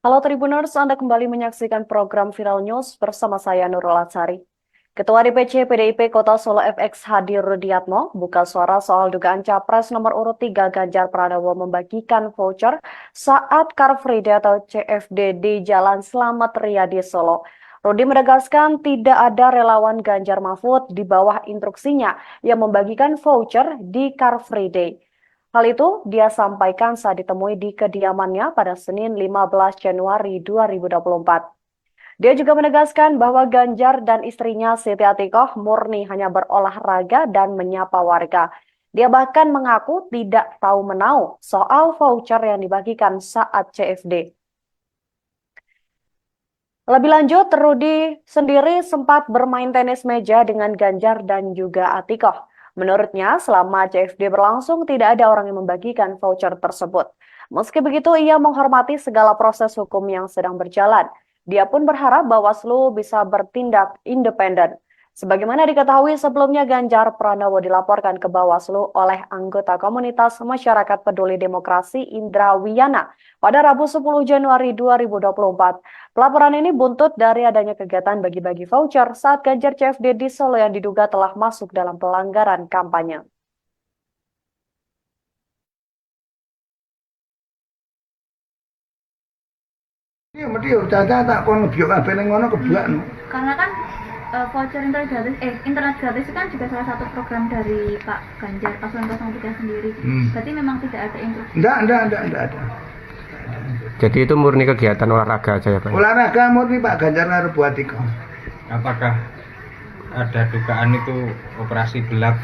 Halo Tribuners, Anda kembali menyaksikan program Viral News bersama saya Nurul Atsari. Ketua DPC PDIP Kota Solo FX Hadi Rudiatmo buka suara soal dugaan Capres nomor urut 3 Ganjar Pranowo membagikan voucher saat Car Free Day atau CFD di Jalan Slamet Riyadi Solo. Rudi menegaskan tidak ada relawan Ganjar Mahfud di bawah instruksinya yang membagikan voucher di Car Free Day. Hal itu dia sampaikan saat ditemui di kediamannya pada Senin 15 Januari 2024. Dia juga menegaskan bahwa Ganjar dan istrinya Siti Atikoh murni hanya berolahraga dan menyapa warga. Dia bahkan mengaku tidak tahu menau soal voucher yang dibagikan saat CFD. Lebih lanjut, Rudi sendiri sempat bermain tenis meja dengan Ganjar dan juga Atikoh. Menurutnya, selama CFD berlangsung tidak ada orang yang membagikan voucher tersebut. Meski begitu, ia menghormati segala proses hukum yang sedang berjalan. Dia pun berharap Bawaslu bisa bertindak independen. Sebagaimana diketahui sebelumnya, Ganjar Pranowo dilaporkan ke Bawaslu oleh anggota komunitas masyarakat peduli demokrasi Indra Wiyana pada Rabu 10 Januari 2024. Pelaporan ini buntut dari adanya kegiatan bagi-bagi voucher saat Ganjar CFD di Solo yang diduga telah masuk dalam pelanggaran kampanye. Iya, mesti urut-urut tak kon ngebyok kabeh ning ngono keblak. Karena kan voucher internet gratis itu kan juga salah satu program dari Pak Ganjar Paslon 03 sendiri. Berarti memang tidak ada instruksi. Enggak ada. Jadi itu murni kegiatan olahraga aja ya Pak? Olahraga murni Pak Ganjar karo Bu Atikoh. Apakah ada dugaan itu operasi gelap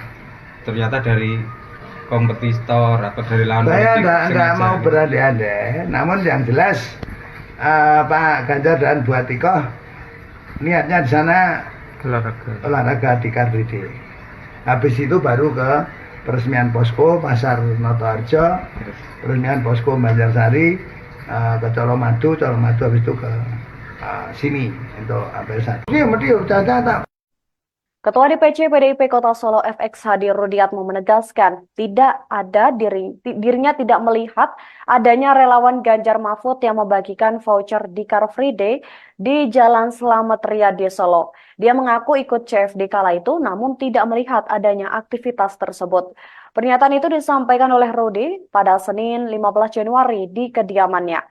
ternyata dari kompetitor atau dari lawan Saya politik enggak mau gitu? berandai-andai, namun yang jelas Pak Ganjar dan Bu Atikoh niatnya di sana olahraga di Car Free Day. Habis itu baru ke peresmian posko Pasar Notoharjo, peresmian posko Banjarsari, ke Colomadu habis itu ke sini untuk apel satu. Iya, mesti urut-urut. Ketua DPC PDIP Kota Solo FX Hadi Rudiatmo menegaskan dirinya tidak melihat adanya relawan Ganjar Mahfud yang membagikan voucher di Car Free Day di Jalan Slamet Riyadi Solo. Dia mengaku ikut CFD kala itu namun tidak melihat adanya aktivitas tersebut. Pernyataan itu disampaikan oleh Rudi pada Senin 15 Januari di kediamannya.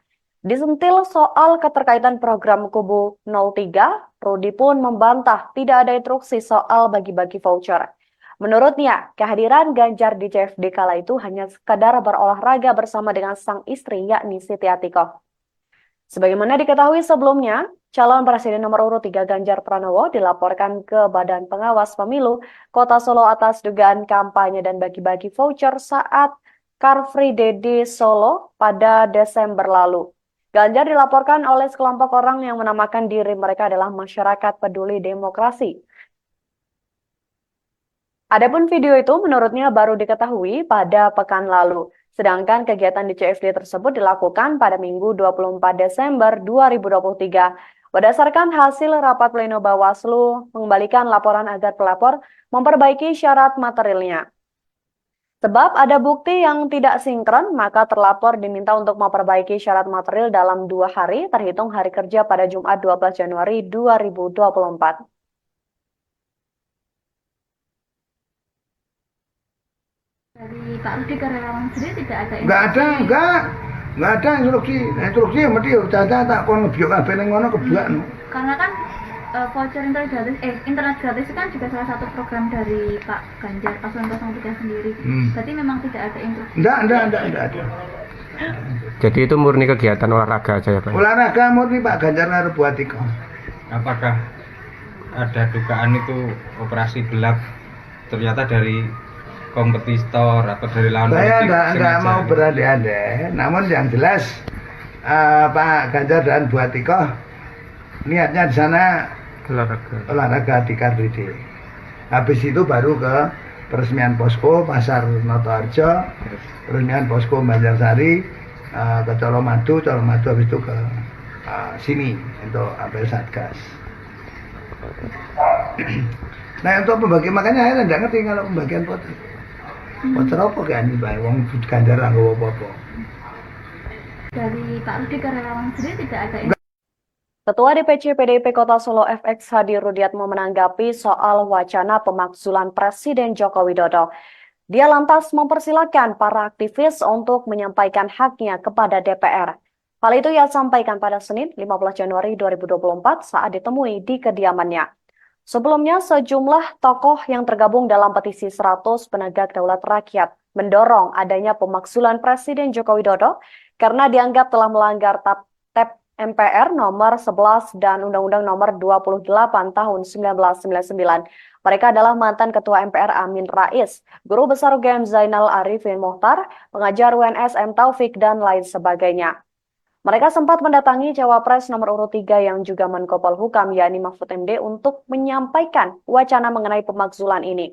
Disentil soal keterkaitan program Kubu 03, Rudi pun membantah tidak ada instruksi soal bagi-bagi voucher. Menurutnya, kehadiran Ganjar di CFD kala itu hanya sekadar berolahraga bersama dengan sang istri yakni Siti Atikoh. Sebagaimana diketahui sebelumnya, calon presiden nomor urut 3 Ganjar Pranowo dilaporkan ke Badan Pengawas Pemilu Kota Solo atas dugaan kampanye dan bagi-bagi voucher saat Car Free Day di Solo pada Desember lalu. Ganjar dilaporkan oleh sekelompok orang yang menamakan diri mereka adalah masyarakat peduli demokrasi. Adapun video itu menurutnya baru diketahui pada pekan lalu. Sedangkan kegiatan di CFD tersebut dilakukan pada Minggu 24 Desember 2023. Berdasarkan hasil rapat pleno Bawaslu, mengembalikan laporan agar pelapor memperbaiki syarat materialnya. Sebab ada bukti yang tidak sinkron, maka terlapor diminta untuk memperbaiki syarat material dalam 2 hari, terhitung hari kerja pada Jumat 12 Januari 2024. Dari Pak Rudi ke relawan sendiri tidak ada instruksi. Enggak ada instruksi. Instruksi mesti urut-urut tak kon ngebyok kabeh ning ngono keblak. Karena kan voucher internet gratis itu kan juga salah satu program dari Pak Ganjar Paslon 03 sendiri. Berarti memang tidak ada instruksi. Enggak ada. Jadi itu murni kegiatan olahraga aja ya Pak? Olahraga murni Pak Ganjar karo Bu Atikoh. Apakah ada dugaan itu operasi gelap ternyata dari kompetitor atau dari lawan Saya politik enggak mau gitu? berandai-andai, namun yang jelas Pak Ganjar dan Bu Atikoh niatnya di sana olahraga di Car Free Day. Habis itu baru ke peresmian posko Pasar Notoharjo, peresmian posko Banjarsari, ke Colomadu habis itu ke sini untuk apel satgas. Nah untuk pembagi makanya saya tidak ngerti kalau pembagian voucher. Voucher apa kan ini Pak? Wong Ganjar nggak apa-apa. Dari Pak Rudi ke relawan sendiri tidak ada Ketua DPC PDIP Kota Solo FX Hadi Rudiatmo menanggapi soal wacana pemakzulan Presiden Joko Widodo. Dia lantas mempersilahkan para aktivis untuk menyampaikan haknya kepada DPR. Hal itu ia sampaikan pada Senin 15 Januari 2024 saat ditemui di kediamannya. Sebelumnya, sejumlah tokoh yang tergabung dalam petisi 100 penegak daulat rakyat mendorong adanya pemakzulan Presiden Joko Widodo karena dianggap telah melanggar TAP MPR nomor 11 dan Undang-Undang nomor 28 tahun 1999. Mereka adalah mantan Ketua MPR Amin Rais, Guru Besar UGM Zainal Arifin Mohtar, pengajar UNS M. Taufik, dan lain sebagainya. Mereka sempat mendatangi Cawapres nomor urut 3 yang juga Menko Polhukam yakni Mahfud MD untuk menyampaikan wacana mengenai pemakzulan ini.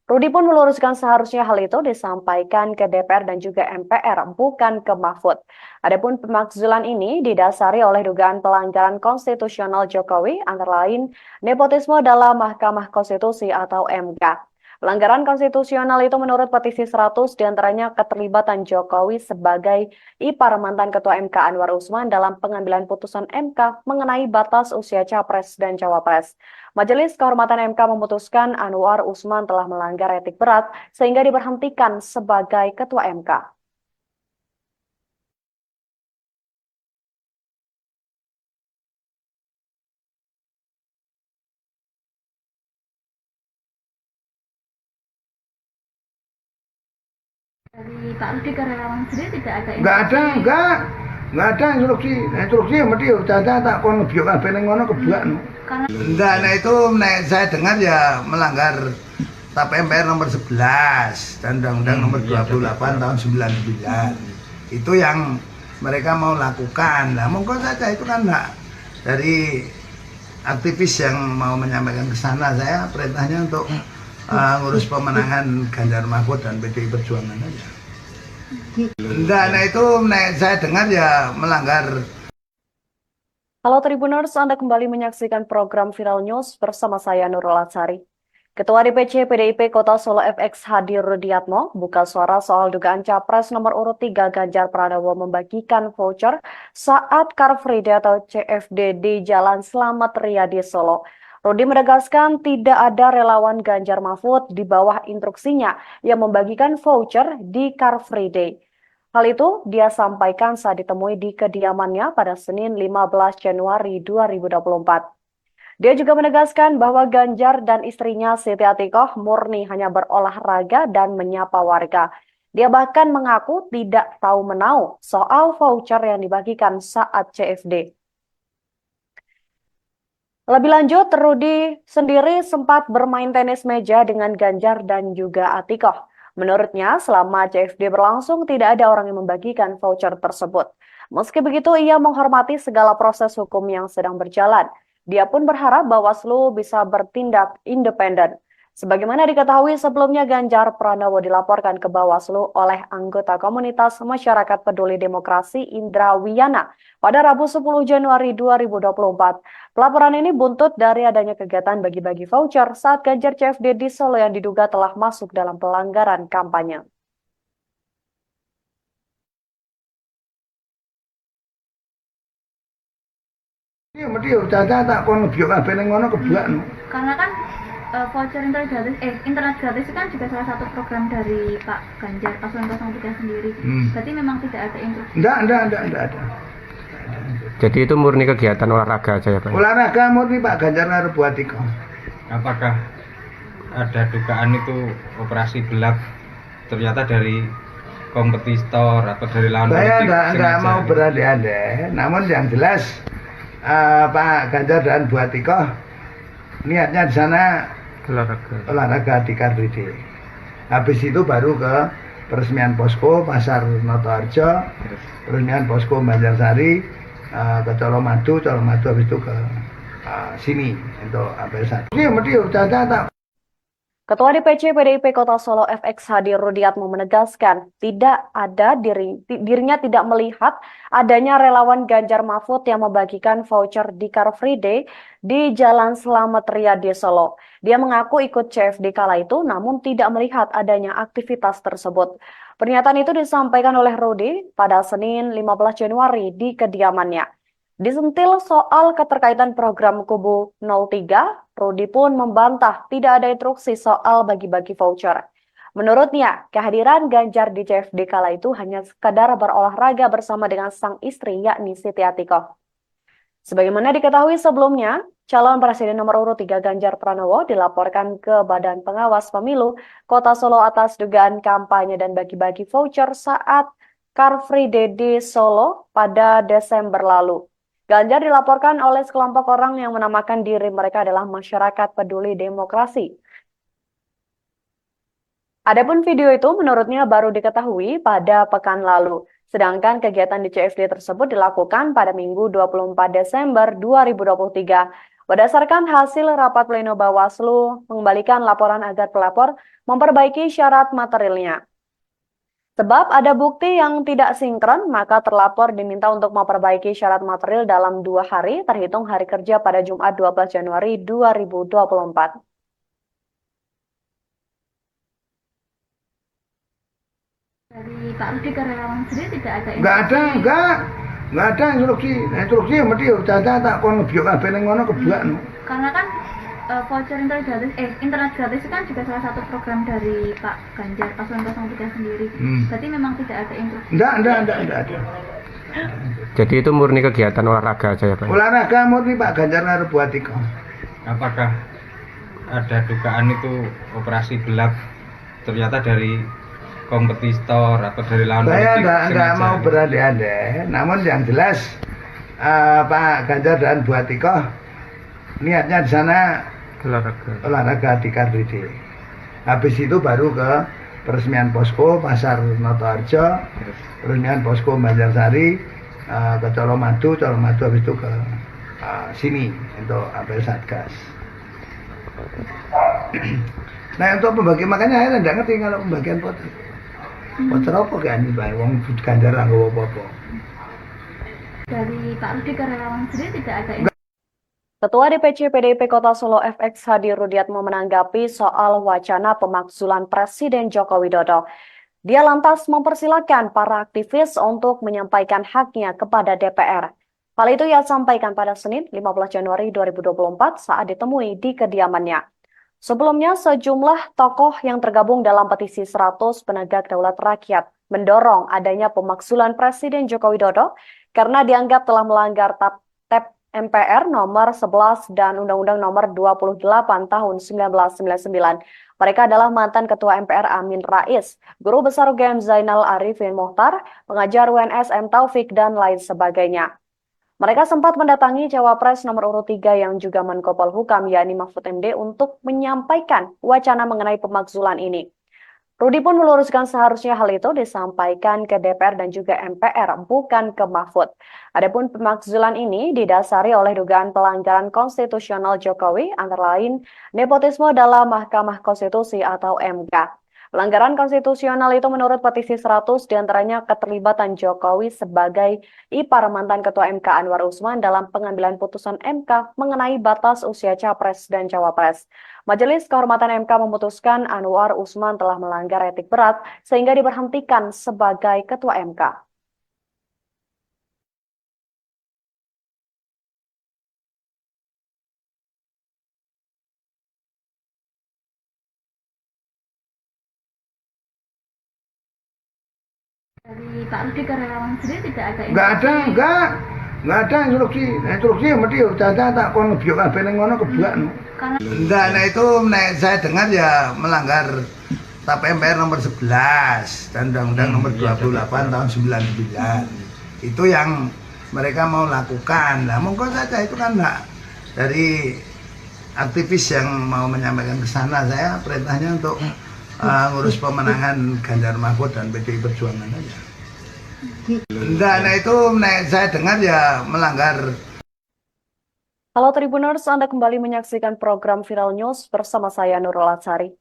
Rudi pun meluruskan seharusnya hal itu disampaikan ke DPR dan juga MPR, bukan ke Mahfud. Adapun pemakzulan ini didasari oleh dugaan pelanggaran konstitusional Jokowi, antara lain nepotisme dalam Mahkamah Konstitusi atau MK. Pelanggaran konstitusional itu menurut petisi 100 diantaranya keterlibatan Jokowi sebagai ipar mantan Ketua MK Anwar Usman dalam pengambilan putusan MK mengenai batas usia Capres dan Cawapres. Majelis Kehormatan MK memutuskan Anwar Usman telah melanggar etik berat sehingga diberhentikan sebagai Ketua MK. dari Pak Rudi ke relawan sendiri tidak ada Nggak ada instruksi. Instruksi yang mesti tak kon ngebiok kabeh ning ngono kebuak. karena Enggak, nah itu saya dengar ya melanggar TAP MPR nomor 11 dan Undang-Undang nomor 28 tahun 99. Itu yang mereka mau lakukan. Nah, monggo saja itu kan enggak dari aktivis yang mau menyampaikan ke sana. Saya perintahnya untuk ngurus pemenangan Ganjar Mahfud dan PDI Perjuangan aja. Enggak, nah itu saya dengar ya melanggar. Halo Tribuners, Anda kembali menyaksikan program Viral News bersama saya Nurul Atsari. Ketua DPC PDIP Kota Solo FX Hadi Rudiatmo buka suara soal dugaan Capres nomor urut 3 Ganjar Pranowo membagikan voucher saat Car Free Day atau CFD di Jalan Slamet Riyadi Solo. Rudi menegaskan tidak ada relawan Ganjar Mahfud di bawah instruksinya yang membagikan voucher di Car Free Day. Hal itu dia sampaikan saat ditemui di kediamannya pada Senin 15 Januari 2024. Dia juga menegaskan bahwa Ganjar dan istrinya Siti Atikoh murni hanya berolahraga dan menyapa warga. Dia bahkan mengaku tidak tahu menau soal voucher yang dibagikan saat CFD. Lebih lanjut, Rudi sendiri sempat bermain tenis meja dengan Ganjar dan juga Atikoh. Menurutnya, selama CFD berlangsung tidak ada orang yang membagikan voucher tersebut. Meski begitu, ia menghormati segala proses hukum yang sedang berjalan. Dia pun berharap Bawaslu bisa bertindak independen. Sebagaimana diketahui sebelumnya, Ganjar Pranowo dilaporkan ke Bawaslu oleh anggota komunitas masyarakat peduli demokrasi Indra Wiyana pada Rabu 10 Januari 2024. Pelaporan ini buntut dari adanya kegiatan bagi-bagi voucher saat Ganjar CFD di Solo yang diduga telah masuk dalam pelanggaran kampanye. Iya, mesti tak kon ngebiok kabeh ning ngono kebuak. karena kan voucher internet gratis itu kan juga salah satu program dari Pak Ganjar paslon 03 sendiri. Berarti memang tidak ada instruksi. Enggak ada. Jadi itu murni kegiatan olahraga aja ya Pak? Olahraga murni Pak Ganjar karo Bu Atikoh. Apakah ada dugaan itu operasi gelap ternyata dari kompetitor atau dari lawan Saya politik enggak sengaja mau gitu? berandai-andai, namun yang jelas Pak Ganjar dan Bu Atikoh niatnya di sana olahraga di Car Free Day. Habis itu baru ke peresmian posko Pasar Notoharjo, peresmian posko Banjarsari, ke Colomadu habis itu ke sini untuk APS1. Ini mesti tak. Ketua DPC PDIP Kota Solo FX Hadi Rudiatmo menegaskan dirinya tidak melihat adanya relawan Ganjar Mahfud yang membagikan voucher di Car Free Day di Jalan Slamet Riyadi Solo. Dia mengaku ikut CFD kala itu namun tidak melihat adanya aktivitas tersebut. Pernyataan itu disampaikan oleh Rudy pada Senin 15 Januari di kediamannya. Disentil soal keterkaitan program Kubu 03, Rudy pun membantah tidak ada instruksi soal bagi-bagi voucher. Menurutnya, kehadiran Ganjar di CFD kala itu hanya sekadar berolahraga bersama dengan sang istri yakni Siti Atikoh. Sebagaimana diketahui sebelumnya, calon presiden nomor urut 3 Ganjar Pranowo dilaporkan ke Badan Pengawas Pemilu Kota Solo atas dugaan kampanye dan bagi-bagi voucher saat Car Free Day di Solo pada Desember lalu. Ganjar dilaporkan oleh sekelompok orang yang menamakan diri mereka adalah Masyarakat Peduli Demokrasi. Adapun video itu menurutnya baru diketahui pada pekan lalu. Sedangkan kegiatan di CFD tersebut dilakukan pada Minggu 24 Desember 2023. Berdasarkan hasil rapat pleno Bawaslu, mengembalikan laporan agar pelapor memperbaiki syarat materialnya. Sebab ada bukti yang tidak sinkron, maka terlapor diminta untuk memperbaiki syarat material dalam 2 hari, terhitung hari kerja pada Jumat 12 Januari 2024. Dari Pak Rudi ke relawan sendiri tidak ada Nggak ada instruksi. Instruksi yang mesti caca tak kon ngebiok kabeh ning ngono kebiak. Karena kan voucher internet gratis itu kan juga salah satu program dari Pak Ganjar paslon 03 sendiri. Berarti memang tidak ada instruksi. Enggak ada. Jadi itu murni kegiatan olahraga aja ya Pak? Olahraga murni Pak Ganjar karo Bu Atikoh. Apakah ada dugaan itu operasi gelap ternyata dari kompetitor atau dari lawan Saya politik enggak sengaja? mau berandai-andai, namun yang jelas Pak Ganjar dan Bu Atikoh niatnya di sana olahraga di Car Free Day. Habis itu baru ke peresmian posko Pasar Notoharjo, peresmian posko Banjarsari, ke Colomadu habis itu ke sini untuk apel Satgas. Nah untuk pembagi makanya saya tidak ngerti kalau pembagian voucher. Voucher apa kan Pak? Wong Ganjar nggak apa-apa. Dari Pak Rudi ke relawan sendiri tidak ada Ketua DPC PDIP Kota Solo FX Hadi Rudiatmo menanggapi soal wacana pemakzulan Presiden Joko Widodo. Dia lantas mempersilahkan para aktivis untuk menyampaikan haknya kepada DPR. Hal itu ia sampaikan pada Senin 15 Januari 2024 saat ditemui di kediamannya. Sebelumnya, sejumlah tokoh yang tergabung dalam petisi 100 penegak daulat rakyat mendorong adanya pemakzulan Presiden Joko Widodo karena dianggap telah melanggar TAP MPR nomor 11 dan Undang-Undang nomor 28 tahun 1999. Mereka adalah mantan Ketua MPR Amin Rais, Guru Besar UGM Zainal Arifin Mohtar, pengajar UNS M. Taufik, dan lain sebagainya. Mereka sempat mendatangi Cawapres nomor urut 3 yang juga Menko Polhukam yakni Mahfud MD untuk menyampaikan wacana mengenai pemakzulan ini. Rudy pun meluruskan seharusnya hal itu disampaikan ke DPR dan juga MPR, bukan ke Mahfud. Adapun pemakzulan ini didasari oleh dugaan pelanggaran konstitusional Jokowi, antara lain nepotisme dalam Mahkamah Konstitusi atau MK. Pelanggaran konstitusional itu menurut petisi 100 diantaranya keterlibatan Jokowi sebagai ipar mantan Ketua MK Anwar Usman dalam pengambilan putusan MK mengenai batas usia Capres dan Cawapres. Majelis Kehormatan MK memutuskan Anwar Usman telah melanggar etik berat sehingga diberhentikan sebagai Ketua MK. dari Pak Rudi ke relawan sendiri tidak ada Nggak ada instruksi. Instruksi yang mesti caca tak kon ngebiok kabeh ning ngono kebiak. karena Nah itu saya dengar ya melanggar TAP MPR nomor 11 dan Undang-Undang nomor 28 tahun 99. Itu yang mereka mau lakukan. Nah monggo saja itu kan enggak dari aktivis yang mau menyampaikan ke sana. Saya perintahnya untuk ngurus pemenangan Ganjar Mahfud dan PDI Perjuangan aja. Nah itu saya dengar ya melanggar. Halo Tribuners, Anda kembali menyaksikan program Viral News bersama saya Nurul Atsari.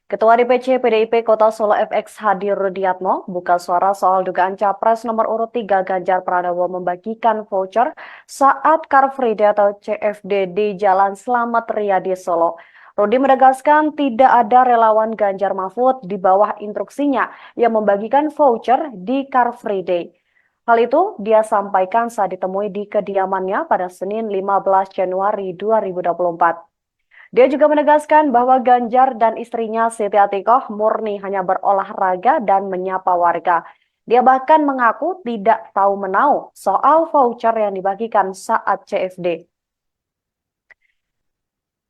Ketua DPC PDIP Kota Solo FX Hadi Rudiatmo buka suara soal dugaan Capres nomor urut 3 Ganjar Pranowo membagikan voucher saat Car Free Day atau CFD di Jalan Slamet Riyadi Solo. Rudi menegaskan tidak ada relawan Ganjar Mahfud di bawah instruksinya yang membagikan voucher di Car Free Day. Hal itu dia sampaikan saat ditemui di kediamannya pada Senin 15 Januari 2024. Dia juga menegaskan bahwa Ganjar dan istrinya Siti Atikoh murni hanya berolahraga dan menyapa warga. Dia bahkan mengaku tidak tahu menau soal voucher yang dibagikan saat CFD.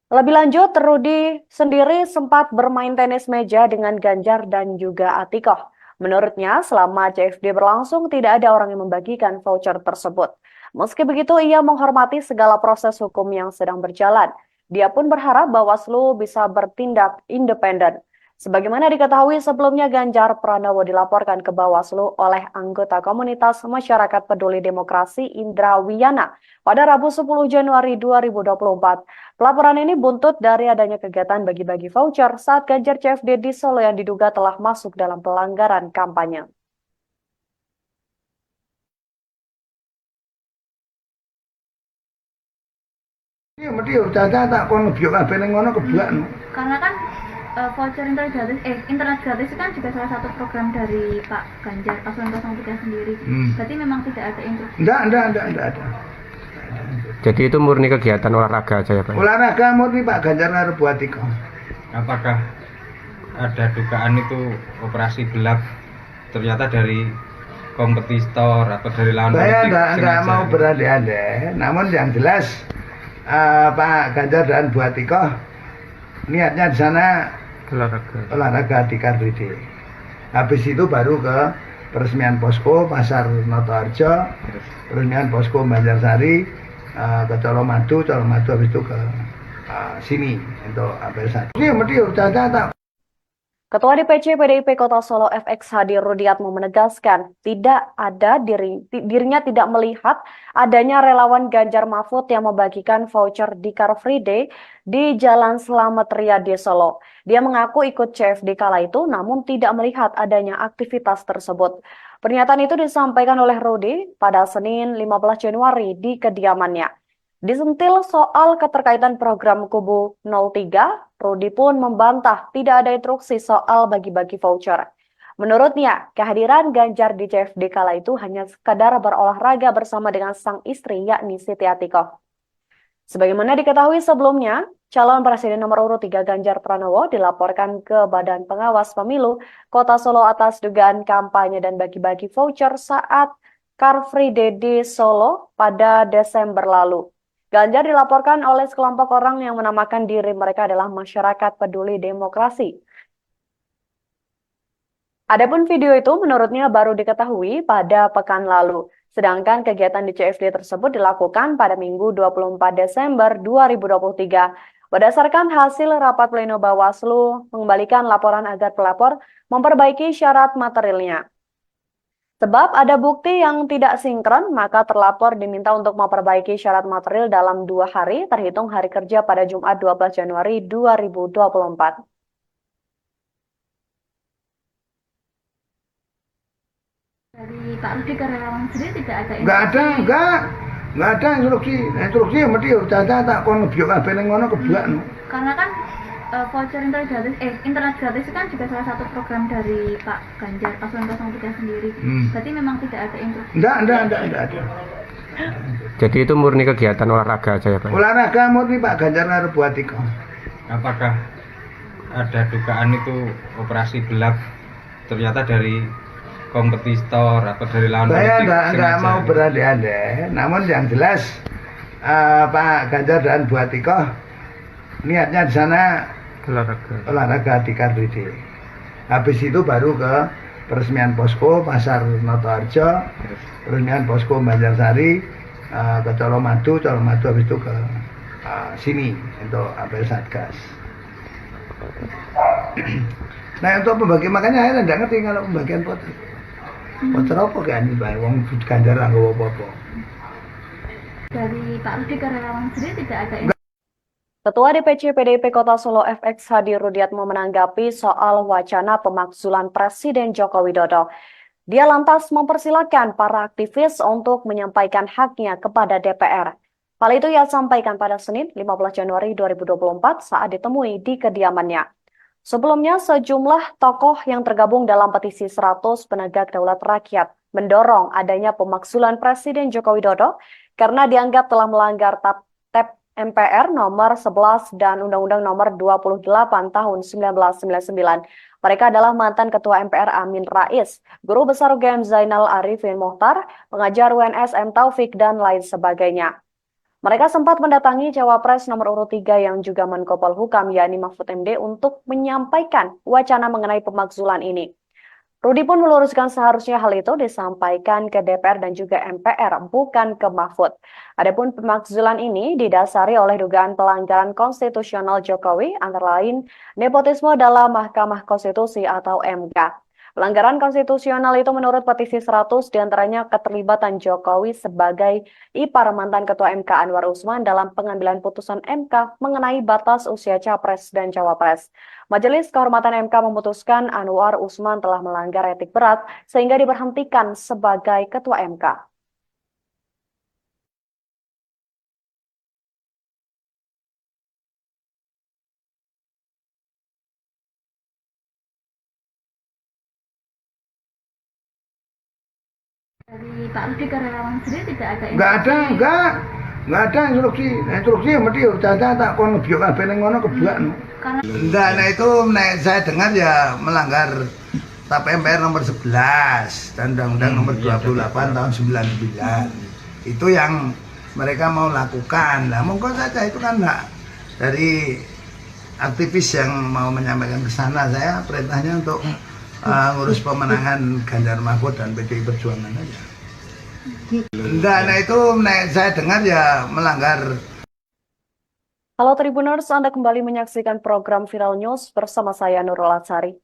Lebih lanjut, Rudi sendiri sempat bermain tenis meja dengan Ganjar dan juga Atikoh. Menurutnya, selama CFD berlangsung tidak ada orang yang membagikan voucher tersebut. Meski begitu, ia menghormati segala proses hukum yang sedang berjalan. Dia pun berharap Bawaslu bisa bertindak independen. Sebagaimana diketahui sebelumnya, Ganjar Pranowo dilaporkan ke Bawaslu oleh anggota komunitas masyarakat peduli demokrasi Indra Wiyana pada Rabu 10 Januari 2024. Pelaporan ini buntut dari adanya kegiatan bagi-bagi voucher saat Ganjar CFD di Solo yang diduga telah masuk dalam pelanggaran kampanye. Iya, mesti caca tak kon ngebyok kabeh ning ngono kebuakno. Karena kan voucher internet gratis itu kan juga salah satu program dari Pak Ganjar paslon 03 sendiri. Berarti memang tidak ada instruksi. Enggak ada. Jadi itu murni kegiatan olahraga aja ya Pak? Olahraga murni Pak Ganjar karo Bu Atikoh. Apakah ada dugaan itu operasi gelap ternyata dari kompetitor atau dari lawan Saya politik? enggak mau berandai-andai, namun yang jelas Pak Ganjar dan Bu Atikoh niatnya di sana olahraga di Car Free Day. Habis itu baru ke peresmian posko Pasar Notoharjo, peresmian posko Banjarsari, ke Colomadu habis itu ke sini untuk apel satu. Iya, mesti caca tak. Ketua DPC PDIP Kota Solo FX Hadi Rudiatmo menegaskan dirinya tidak melihat adanya relawan Ganjar Mahfud yang membagikan voucher di Car Free Day di Jalan Slamet Riyadi Solo. Dia mengaku ikut CFD kala itu namun tidak melihat adanya aktivitas tersebut. Pernyataan itu disampaikan oleh Rudi pada Senin 15 Januari di kediamannya. Disentil soal keterkaitan program Kubu 03, Rudi pun membantah tidak ada instruksi soal bagi-bagi voucher. Menurutnya, kehadiran Ganjar di CFD kala itu hanya sekadar berolahraga bersama dengan sang istri yakni Siti Atikoh. Sebagaimana diketahui sebelumnya, calon presiden nomor urut 3 Ganjar Pranowo dilaporkan ke Badan Pengawas Pemilu Kota Solo atas dugaan kampanye dan bagi-bagi voucher saat Car Free Day di Solo pada Desember lalu. Ganjar dilaporkan oleh sekelompok orang yang menamakan diri mereka adalah Masyarakat Peduli Demokrasi. Adapun video itu menurutnya baru diketahui pada pekan lalu. Sedangkan kegiatan di CFD tersebut dilakukan pada Minggu 24 Desember 2023. Berdasarkan hasil rapat pleno Bawaslu, mengembalikan laporan agar pelapor memperbaiki syarat materialnya. Sebab ada bukti yang tidak sinkron, maka terlapor diminta untuk memperbaiki syarat material dalam 2 hari, terhitung hari kerja pada Jumat 12 Januari 2024. Dari Pak Rudi ke relawan sendiri tidak ada Enggak ada instruksi. Instruksi yang mesti caca tak kon ngebyok kabeh ning ngono kebuakno. Karena kan voucher internet gratis itu kan juga salah satu program dari Pak Ganjar paslon 03 sendiri. Berarti memang tidak ada instruksi. Enggak ada. Jadi itu murni kegiatan olahraga aja ya Pak? Olahraga murni Pak Ganjar karo Bu Atikoh. Apakah ada dugaan itu operasi gelap ternyata dari kompetitor atau dari lawan Saya politik? enggak mau berandai-andai, namun yang jelas Pak Ganjar dan Bu Atikoh niatnya di sana olahraga di Car Free Day. Habis itu baru ke peresmian posko Pasar Notoharjo, peresmian posko Banjarsari, ke Colomadu habis itu ke sini untuk apel satgas. Nah untuk pembagi makanya saya tidak ngerti kalau pembagian voucher. Voucher apa kan ini Pak? Wong Ganjar nggak apa-apa. Dari Pak Rudi ke relawan sendiri tidak ada. Ketua DPC PDIP Kota Solo FX Hadi Rudiatmo menanggapi soal wacana pemakzulan Presiden Joko Widodo. Dia lantas mempersilahkan para aktivis untuk menyampaikan haknya kepada DPR. Hal itu ia sampaikan pada Senin 15 Januari 2024 saat ditemui di kediamannya. Sebelumnya, sejumlah tokoh yang tergabung dalam petisi 100 penegak daulat rakyat mendorong adanya pemakzulan Presiden Joko Widodo karena dianggap telah melanggar TAP MPR nomor 11 dan Undang-Undang nomor 28 tahun 1999. Mereka adalah mantan Ketua MPR Amin Rais, Guru Besar UGM Zainal Arifin Mohtar, pengajar UNS M. Taufik, dan lain sebagainya. Mereka sempat mendatangi Cawapres nomor urut 3 yang juga Menko Polhukam yakni Mahfud MD untuk menyampaikan wacana mengenai pemakzulan ini. Rudi pun meluruskan seharusnya hal itu disampaikan ke DPR dan juga MPR, bukan ke Mahfud. Adapun pemakzulan ini didasari oleh dugaan pelanggaran konstitusional Jokowi, antara lain nepotisme dalam Mahkamah Konstitusi atau MK. Pelanggaran konstitusional itu menurut petisi 100 diantaranya keterlibatan Jokowi sebagai ipar mantan Ketua MK Anwar Usman dalam pengambilan putusan MK mengenai batas usia Capres dan Cawapres. Majelis Kehormatan MK memutuskan Anwar Usman telah melanggar etik berat sehingga diberhentikan sebagai Ketua MK. Dari Pak Rudi ke relawan sendiri tidak ada Nggak ada instruksi. Instruksi yang mesti udah tak kon ngebiok kabeh ning ngono kebuak. karena Nah, itu saya dengar ya melanggar TAP MPR nomor 11 dan Undang-Undang nomor 28 tahun 99. Itu yang mereka mau lakukan. Nah, monggo saja itu kan hak dari aktivis yang mau menyampaikan ke sana. Saya perintahnya untuk ngurus pemenangan Ganjar Mahfud dan PDI Perjuangan aja. Nah, itu saya dengar ya melanggar. Halo Tribuners, Anda kembali menyaksikan program Viral News bersama saya Nurul Atsari.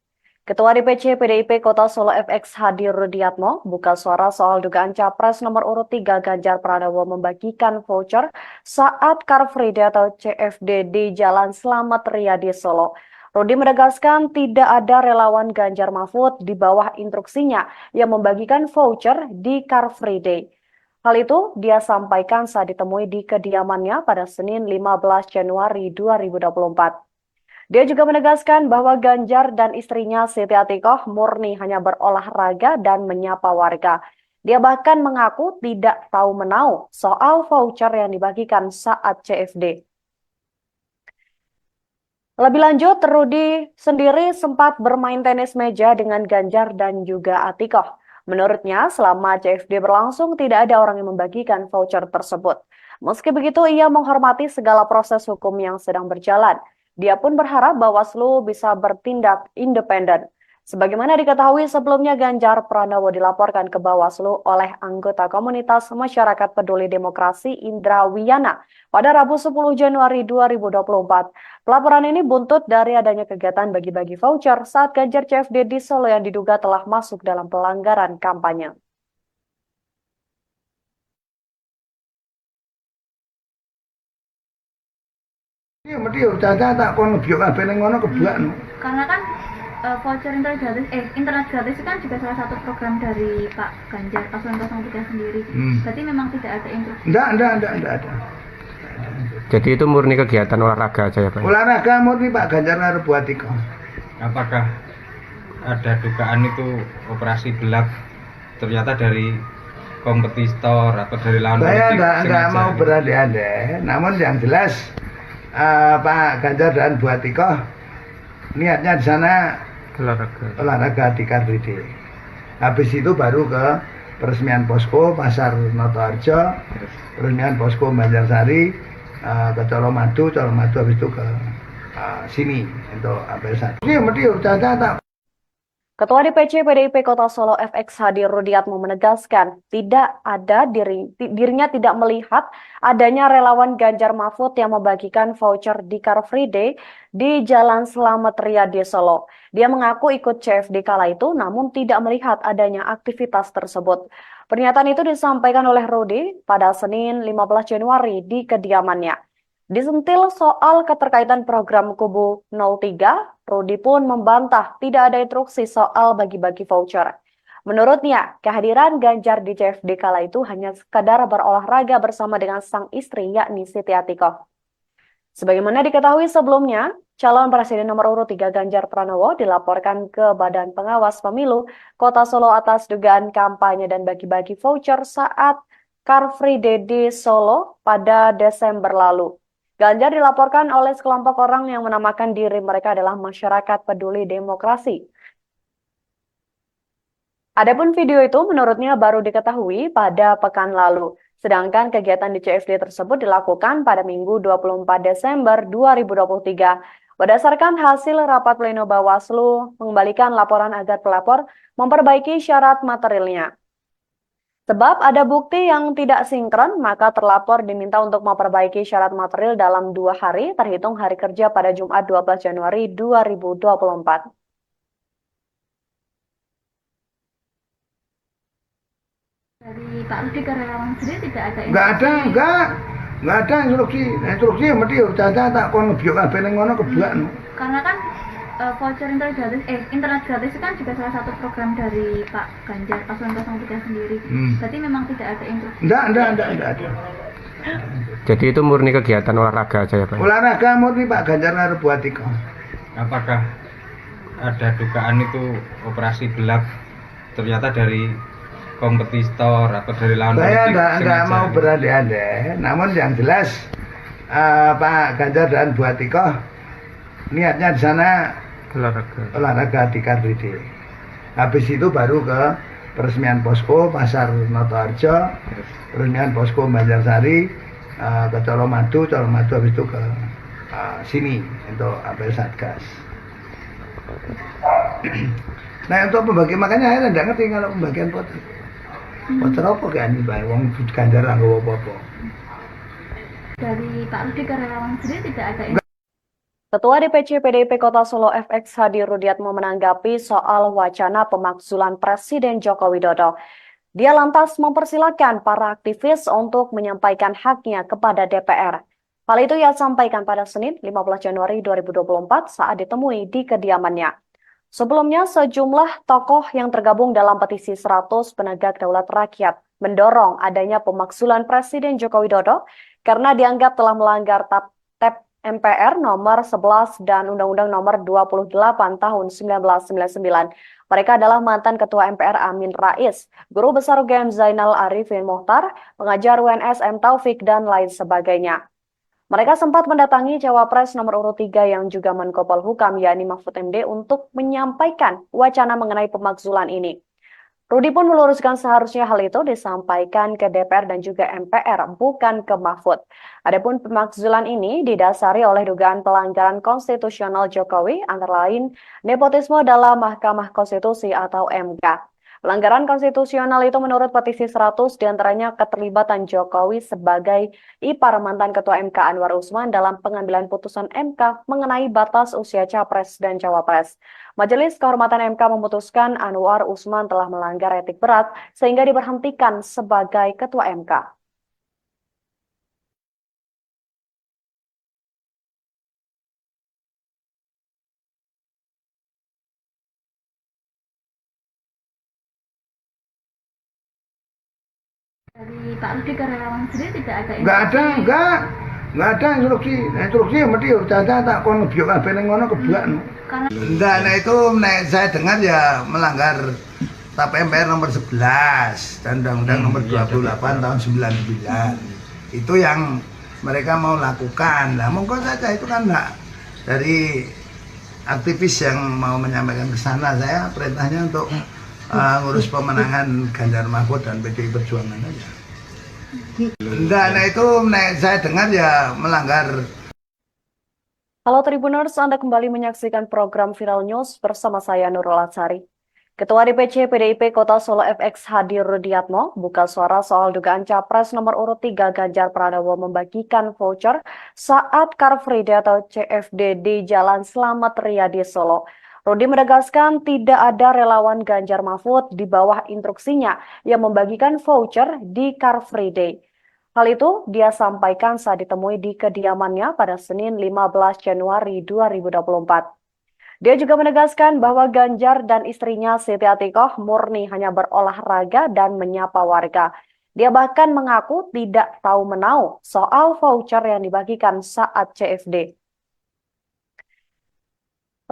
Ketua DPC PDIP Kota Solo FX Hadi Rudiatmo buka suara soal dugaan Capres nomor urut 3 Ganjar Pranowo membagikan voucher saat Car Free Day atau CFD di Jalan Slamet Riyadi Solo. Rudi menegaskan tidak ada relawan Ganjar Mahfud di bawah instruksinya yang membagikan voucher di Car Free Day. Hal itu dia sampaikan saat ditemui di kediamannya pada Senin 15 Januari 2024. Dia juga menegaskan bahwa Ganjar dan istrinya Siti Atikoh murni hanya berolahraga dan menyapa warga. Dia bahkan mengaku tidak tahu menau soal voucher yang dibagikan saat CFD. Lebih lanjut, Rudi sendiri sempat bermain tenis meja dengan Ganjar dan juga Atikoh. Menurutnya, selama CFD berlangsung tidak ada orang yang membagikan voucher tersebut. Meski begitu, ia menghormati segala proses hukum yang sedang berjalan. Dia pun berharap Bawaslu bisa bertindak independen. Sebagaimana diketahui sebelumnya, Ganjar Pranowo dilaporkan ke Bawaslu oleh anggota komunitas masyarakat peduli demokrasi Indra Wiyana pada Rabu 10 Januari 2024. Pelaporan ini buntut dari adanya kegiatan bagi-bagi voucher saat Ganjar CFD di Solo yang diduga telah masuk dalam pelanggaran kampanye. Iya, mesti udah tak kon ngebiok kabeh ning ngono kebuak. karena kan voucher internet gratis itu kan juga salah satu program dari Pak Ganjar paslon 03 sendiri. Berarti memang tidak ada instruksi. Enggak ada. Jadi itu murni kegiatan olahraga aja ya Pak? Olahraga murni Pak Ganjar karo Bu Atikoh. Apakah ada dugaan itu operasi gelap ternyata dari kompetitor atau dari lawan Saya politik? enggak sengaja mau gitu? berandai-andai, namun yang jelas Pak Ganjar dan Bu Atikoh niatnya di sana olahraga di Car Free Day. Habis itu baru ke peresmian posko Pasar Notoharjo, peresmian posko Banjarsari, ke Colomadu habis itu ke sini untuk ambil satu. Iya, mesti udah tak. Ketua DPC PDIP Kota Solo FX Hadi Rudiatmo menegaskan dirinya tidak melihat adanya relawan Ganjar Mahfud yang membagikan voucher di Car Free Day di Jalan Slamet Riyadi Solo. Dia mengaku ikut CFD kala itu namun tidak melihat adanya aktivitas tersebut. Pernyataan itu disampaikan oleh Rudi pada Senin 15 Januari di kediamannya. Disentil soal keterkaitan program Kubu 03, Rudi pun membantah tidak ada instruksi soal bagi-bagi voucher. Menurutnya, kehadiran Ganjar di CFD kala itu hanya sekadar berolahraga bersama dengan sang istri yakni Siti Atikoh. Sebagaimana diketahui sebelumnya, calon presiden nomor urut 3 Ganjar Pranowo dilaporkan ke Badan Pengawas Pemilu Kota Solo atas dugaan kampanye dan bagi-bagi voucher saat Car Free Day di Solo pada Desember lalu. Ganjar dilaporkan oleh sekelompok orang yang menamakan diri mereka adalah Masyarakat Peduli Demokrasi. Adapun video itu menurutnya baru diketahui pada pekan lalu. Sedangkan kegiatan di CFD tersebut dilakukan pada Minggu 24 Desember 2023. Berdasarkan hasil rapat pleno Bawaslu, mengembalikan laporan agar pelapor memperbaiki syarat materialnya. Sebab ada bukti yang tidak sinkron, maka terlapor diminta untuk memperbaiki syarat material dalam 2 hari, terhitung hari kerja pada Jumat 12 Januari 2024. Dari Pak Rudi ke relawan sendiri tidak ada Nggak ada instruksi. Instruksi yang mesti harus tak kon ngebiok kabeh ning ngono kebuak. Karena kan voucher internet gratis itu kan juga salah satu program dari Pak Ganjar paslon 03 sendiri. Berarti memang tidak ada instruksi. Enggak ada. Jadi itu murni kegiatan olahraga aja ya Pak? Olahraga murni Pak Ganjar karo Bu Atikoh. Apakah ada dugaan itu operasi gelap ternyata dari kompetitor atau dari lawan Saya politik enggak sengaja? mau berandai-andai, namun yang jelas Pak Ganjar dan Bu Atikoh niatnya di sana olahraga di Car Free Day. Habis itu baru ke peresmian posko Pasar Notoharjo, peresmian posko Banjarsari, ke Colomadu habis itu ke sini untuk apel Satgas. Nah untuk pembagi makanya saya tidak ngerti kalau pembagian voucher. Voucher apa kan ini Pak? Wong Ganjar nggak apa-apa. Dari Pak Rudi ke relawan sendiri tidak ada Ketua DPC PDIP Kota Solo FX Hadi Rudiatmo menanggapi soal wacana pemakzulan Presiden Joko Widodo. Dia lantas mempersilahkan para aktivis untuk menyampaikan haknya kepada DPR. Hal itu ia sampaikan pada Senin 15 Januari 2024 saat ditemui di kediamannya. Sebelumnya, sejumlah tokoh yang tergabung dalam petisi 100 penegak daulat rakyat mendorong adanya pemakzulan Presiden Joko Widodo karena dianggap telah melanggar TAP MPR nomor 11 dan Undang-Undang nomor 28 tahun 1999. Mereka adalah mantan Ketua MPR Amin Rais, Guru Besar UGM Zainal Arifin Mohtar, pengajar UNS M. Taufik, dan lain sebagainya. Mereka sempat mendatangi Cawapres nomor urut 3 yang juga Menko Polhukam yakni Mahfud MD untuk menyampaikan wacana mengenai pemakzulan ini. Rudi pun meluruskan seharusnya hal itu disampaikan ke DPR dan juga MPR, bukan ke Mahfud. Adapun pemakzulan ini didasari oleh dugaan pelanggaran konstitusional Jokowi, antara lain nepotisme dalam Mahkamah Konstitusi atau MK. Pelanggaran konstitusional itu menurut petisi 100 diantaranya keterlibatan Jokowi sebagai ipar mantan Ketua MK Anwar Usman dalam pengambilan putusan MK mengenai batas usia Capres dan Cawapres. Majelis Kehormatan MK memutuskan Anwar Usman telah melanggar etik berat sehingga diberhentikan sebagai Ketua MK. dari Pak Rudi ke relawan sendiri tidak ada Nggak ada instruksi. Instruksi yang mesti harus tak kon ngebiok kabeh ning ngono kebuak. karena Enggak, nah itu saya dengar ya melanggar TAP MPR nomor 11 dan Undang-Undang nomor 28 tahun 99. Itu yang mereka mau lakukan. Nah, monggo saja itu kan enggak dari aktivis yang mau menyampaikan ke sana. Saya perintahnya untuk ngurus pemenangan Ganjar Mahfud dan PDI Perjuangan aja. Enggak, nah itu saya dengar ya melanggar. Halo Tribuners, Anda kembali menyaksikan program Viral News bersama saya Nurul Atsari. Ketua DPC PDIP Kota Solo FX Hadi Rudiatmo buka suara soal dugaan Capres nomor urut 3 Ganjar Pranowo membagikan voucher saat Car Free Day atau CFD di Jalan Slamet Riyadi Solo. Rudi menegaskan tidak ada relawan Ganjar Mahfud di bawah instruksinya yang membagikan voucher di Car Free Day. Hal itu dia sampaikan saat ditemui di kediamannya pada Senin 15 Januari 2024. Dia juga menegaskan bahwa Ganjar dan istrinya Siti Atikoh murni hanya berolahraga dan menyapa warga. Dia bahkan mengaku tidak tahu menau soal voucher yang dibagikan saat CFD.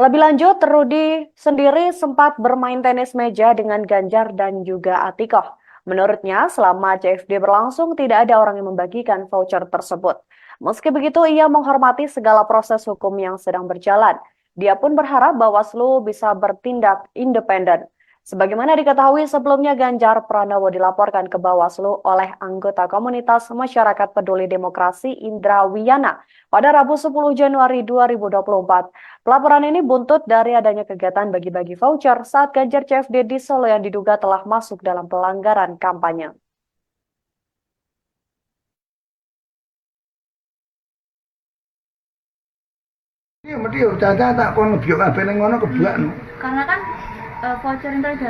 Lebih lanjut, Rudy sendiri sempat bermain tenis meja dengan Ganjar dan juga Atikoh. Menurutnya, selama CFD berlangsung tidak ada orang yang membagikan voucher tersebut. Meski begitu, ia menghormati segala proses hukum yang sedang berjalan. Dia pun berharap Bawaslu bisa bertindak independen. Sebagaimana diketahui sebelumnya, Ganjar Pranowo dilaporkan ke Bawaslu oleh anggota komunitas masyarakat peduli demokrasi Indra Wiyana pada Rabu 10 Januari 2024. Pelaporan ini buntut dari adanya kegiatan bagi-bagi voucher saat Ganjar CFD di Solo yang diduga telah masuk dalam pelanggaran kampanye. Iya, mesti caca tak kon ngebyok kabeh ning ngono kebuakno. Karena kan voucher internet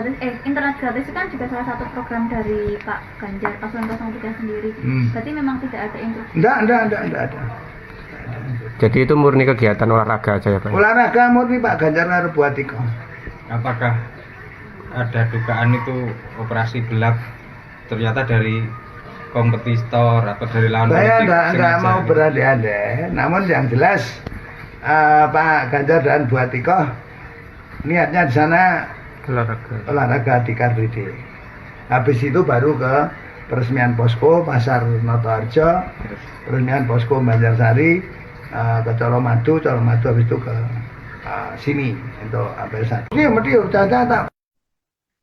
gratis itu kan juga salah satu program dari Pak Ganjar paslon 03 sendiri. Berarti memang tidak ada instruksi. Enggak ada. Jadi itu murni kegiatan olahraga aja ya Pak? Olahraga murni Pak Ganjar karo Bu Atikoh. Apakah ada dugaan itu operasi gelap ternyata dari kompetitor atau dari lawan Saya politik enggak sengaja mau gitu? berandai-andai, namun yang jelas Pak Ganjar dan Bu Atikoh niatnya di sana olahraga di Car Free Day. Habis itu baru ke peresmian posko Pasar Notoharjo, peresmian posko Banjarsari, ke Colomadu habis itu ke sini untuk apel satu. Iya, mesti caca tak.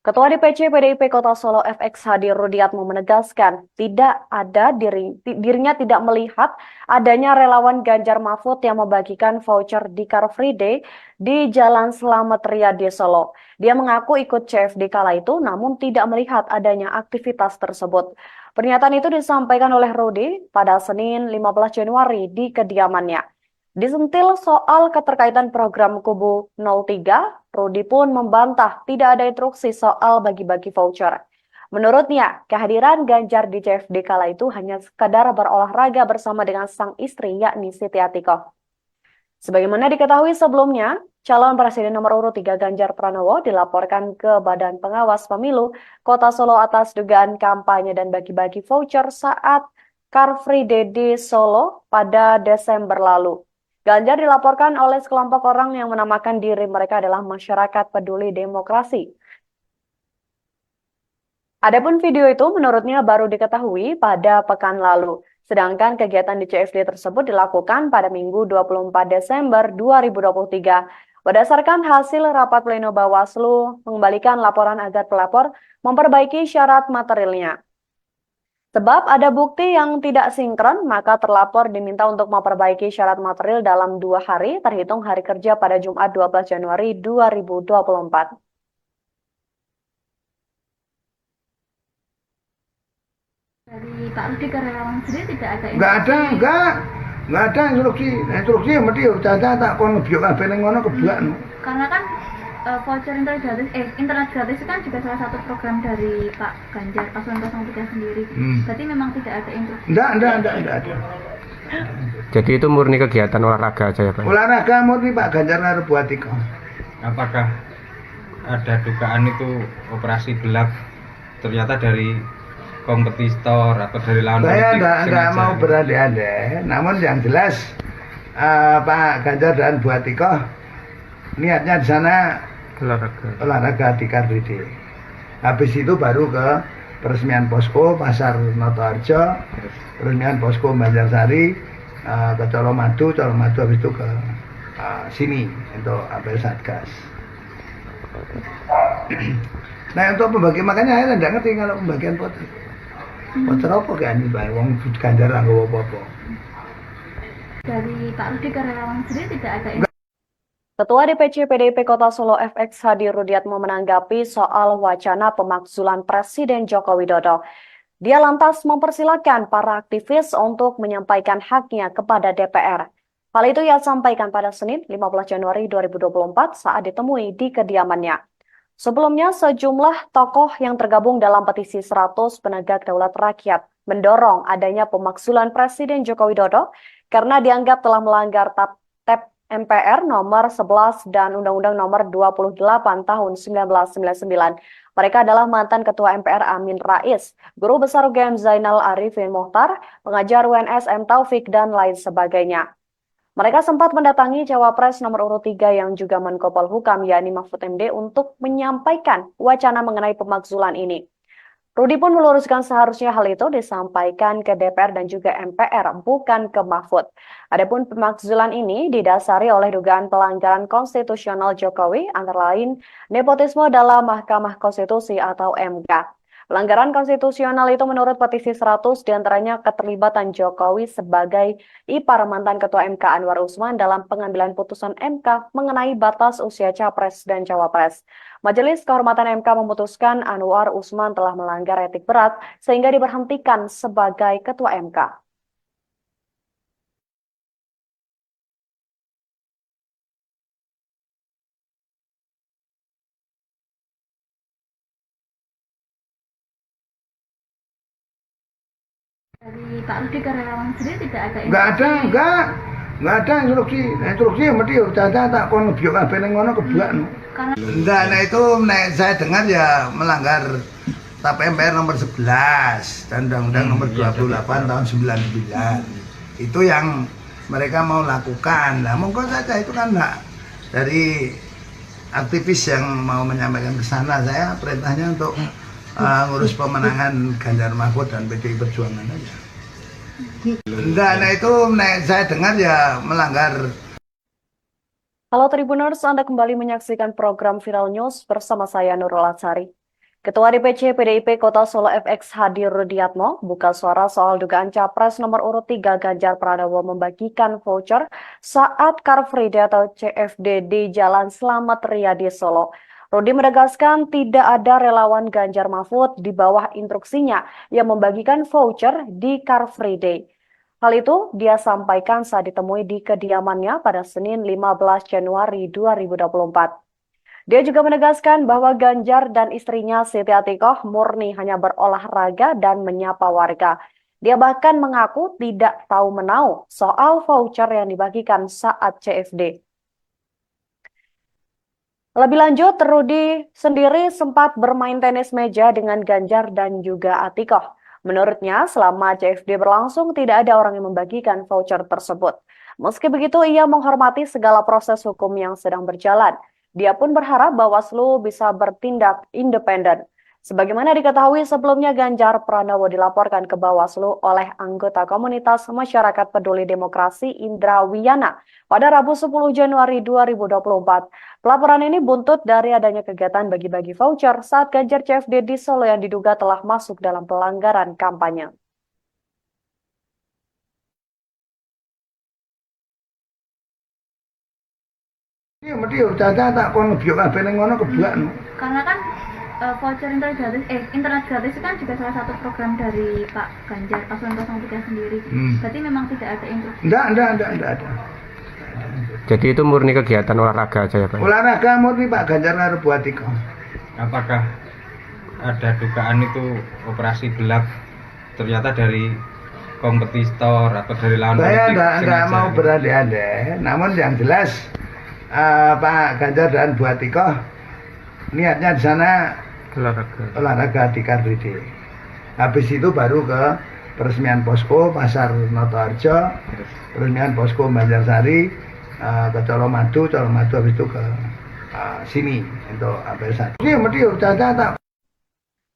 Ketua DPC PDIP Kota Solo FX Hadi Rudiatmo menegaskan dirinya tidak melihat adanya relawan Ganjar Mahfud yang membagikan voucher di Car Free Day di Jalan Slamet Riyadi Solo. Dia mengaku ikut CFD kala itu namun tidak melihat adanya aktivitas tersebut. Pernyataan itu disampaikan oleh Rudi pada Senin 15 Januari di kediamannya. Disentil soal keterkaitan program Kubu 03, Rudi pun membantah tidak ada instruksi soal bagi-bagi voucher. Menurutnya, kehadiran Ganjar di CFD kala itu hanya sekadar berolahraga bersama dengan sang istri yakni Siti Atikoh. Sebagaimana diketahui sebelumnya, calon presiden nomor urut 3 Ganjar Pranowo dilaporkan ke Badan Pengawas Pemilu Kota Solo atas dugaan kampanye dan bagi-bagi voucher saat Car Free Day di Solo pada Desember lalu. Ganjar dilaporkan oleh sekelompok orang yang menamakan diri mereka adalah masyarakat peduli demokrasi. Adapun video itu menurutnya baru diketahui pada pekan lalu. Sedangkan kegiatan di CFD tersebut dilakukan pada Minggu 24 Desember 2023. Berdasarkan hasil rapat pleno Bawaslu, mengembalikan laporan agar pelapor memperbaiki syarat materialnya. Sebab ada bukti yang tidak sinkron, maka terlapor diminta untuk memperbaiki syarat material dalam 2 hari, terhitung hari kerja pada Jumat 12 Januari 2024. Dari Pak Rudi ke relawan sendiri tidak ada Enggak ada instruksi. Instruksi mesti caca tak kon ngebyok kabeh ning ngono kebuakno. Karena kan voucher internet gratis itu kan juga salah satu program dari Pak Ganjar paslon 03 sendiri. Berarti memang tidak ada instruksi. Enggak ada. Jadi itu murni kegiatan olahraga aja ya Pak? Olahraga murni Pak Ganjar karo Bu Atikoh. Apakah ada dugaan itu operasi gelap ternyata dari kompetitor atau dari lawan Saya politik enggak sengaja mau gitu? berandai-andai, namun yang jelas Pak Ganjar dan Bu Atikoh niatnya di sana olahraga di Car Free Day. Habis itu baru ke peresmian posko Pasar Notoharjo, peresmian posko Banjarsari, ke Colomadu habis itu ke sini untuk apel satgas. Nah untuk pembagi makanya saya tidak ngerti kalau pembagian voucher. Voucher apa kan ini Pak? Wong Ganjar nggak apa-apa. Dari Pak Rudi ke relawan sendiri tidak ada Ketua DPC PDIP Kota Solo FX Hadi Rudiatmo menanggapi soal wacana pemakzulan Presiden Joko Widodo. Dia lantas mempersilahkan para aktivis untuk menyampaikan haknya kepada DPR. Hal itu ia sampaikan pada Senin 15 Januari 2024 saat ditemui di kediamannya. Sebelumnya, sejumlah tokoh yang tergabung dalam petisi 100 penegak daulat rakyat mendorong adanya pemakzulan Presiden Joko Widodo karena dianggap telah melanggar MPR Nomor 11 dan Undang-Undang Nomor 28 Tahun 1999. Mereka adalah mantan Ketua MPR Amin Rais, Guru Besar UGM Zainal Arifin Mohtar, pengajar UNS M. Taufik, dan lain sebagainya. Mereka sempat mendatangi Cawapres nomor urut 3 yang juga Menko Polhukam yakni Mahfud MD untuk menyampaikan wacana mengenai pemakzulan ini. Rudi pun meluruskan seharusnya hal itu disampaikan ke DPR dan juga MPR, bukan ke Mahfud. Adapun pemakzulan ini didasari oleh dugaan pelanggaran konstitusional Jokowi, antara lain nepotisme dalam Mahkamah Konstitusi atau MK. Pelanggaran konstitusional itu menurut petisi 100 diantaranya keterlibatan Jokowi sebagai ipar mantan Ketua MK Anwar Usman dalam pengambilan putusan MK mengenai batas usia Capres dan Cawapres. Majelis Kehormatan MK memutuskan Anwar Usman telah melanggar etik berat sehingga diberhentikan sebagai Ketua MK. Dari Pak Rudi ke relawan sendiri tidak ada Nggak ada instruksi. Instruksi yang mesti udah tak kon ngebiok kabeh ning ngono kebuak. karena Enggak, nah itu saya dengar ya melanggar TAP MPR nomor 11 dan Undang-Undang nomor 28 tahun 99. Itu yang mereka mau lakukan. Nah, monggo saja itu kan enggak dari aktivis yang mau menyampaikan ke sana. Saya perintahnya untuk ngurus pemenangan Ganjar Mahfud dan PDI Perjuangan aja. Enggak, nah itu saya dengar ya melanggar. Halo Tribuners, Anda kembali menyaksikan program Viral News bersama saya Nurul Atsari. Ketua DPC PDIP Kota Solo FX Hadi Rudiatmo buka suara soal dugaan Capres nomor urut 3 Ganjar Pranowo membagikan voucher saat Car Free Day atau CFD di Jalan Slamet Riyadi Solo. Rudi menegaskan tidak ada relawan Ganjar Mahfud di bawah instruksinya yang membagikan voucher di Car Free Day. Hal itu dia sampaikan saat ditemui di kediamannya pada Senin 15 Januari 2024. Dia juga menegaskan bahwa Ganjar dan istrinya Siti Atikoh murni hanya berolahraga dan menyapa warga. Dia bahkan mengaku tidak tahu menau soal voucher yang dibagikan saat CFD. Lebih lanjut, Rudi sendiri sempat bermain tenis meja dengan Ganjar dan juga Atikoh. Menurutnya, selama CFD berlangsung tidak ada orang yang membagikan voucher tersebut. Meski begitu, ia menghormati segala proses hukum yang sedang berjalan. Dia pun berharap Bawaslu bisa bertindak independen. Sebagaimana diketahui sebelumnya, Ganjar Pranowo dilaporkan ke Bawaslu oleh anggota komunitas masyarakat peduli demokrasi Indra Wiyana pada Rabu 10 Januari 2024. Pelaporan ini buntut dari adanya kegiatan bagi-bagi voucher saat Ganjar CFD di Solo yang diduga telah masuk dalam pelanggaran kampanye. Iya, mesti udah tak kon ngebiok kabeh ning ngono kebuak. karena kan voucher internet gratis itu kan juga salah satu program dari Pak Ganjar paslon 03 sendiri. Berarti memang tidak ada instruksi. Enggak ada. Jadi itu murni kegiatan olahraga aja ya Pak? Olahraga murni Pak Ganjar karo Bu Atikoh. Apakah ada dugaan itu operasi gelap ternyata dari kompetitor atau dari lawan Saya politik enggak sengaja mau gitu? berandai-andai, namun yang jelas Pak Ganjar dan Bu Atikoh niatnya di sana olahraga di Car Free Day. Habis itu baru ke peresmian posko Pasar Notoharjo, peresmian posko Banjarsari, ke Colomadu habis itu ke sini untuk ambil satu. Ini mesti udah tak.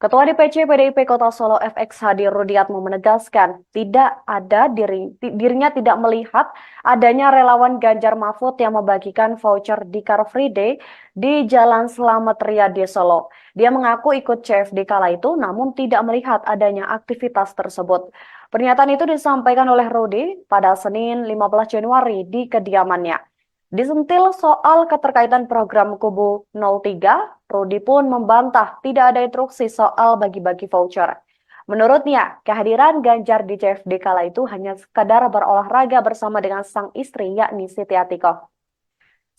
Ketua DPC PDIP Kota Solo FX Hadi Rudiatmo menegaskan dirinya tidak melihat adanya relawan Ganjar Mahfud yang membagikan voucher di Car Free Day di Jalan Slamet Riyadi Solo. Dia mengaku ikut CFD kala itu namun tidak melihat adanya aktivitas tersebut. Pernyataan itu disampaikan oleh Rudi pada Senin 15 Januari di kediamannya. Disentil soal keterkaitan program Kubu 03, Rudi pun membantah tidak ada instruksi soal bagi-bagi voucher. Menurutnya, kehadiran Ganjar di CFD kala itu hanya sekadar berolahraga bersama dengan sang istri yakni Siti Atikoh.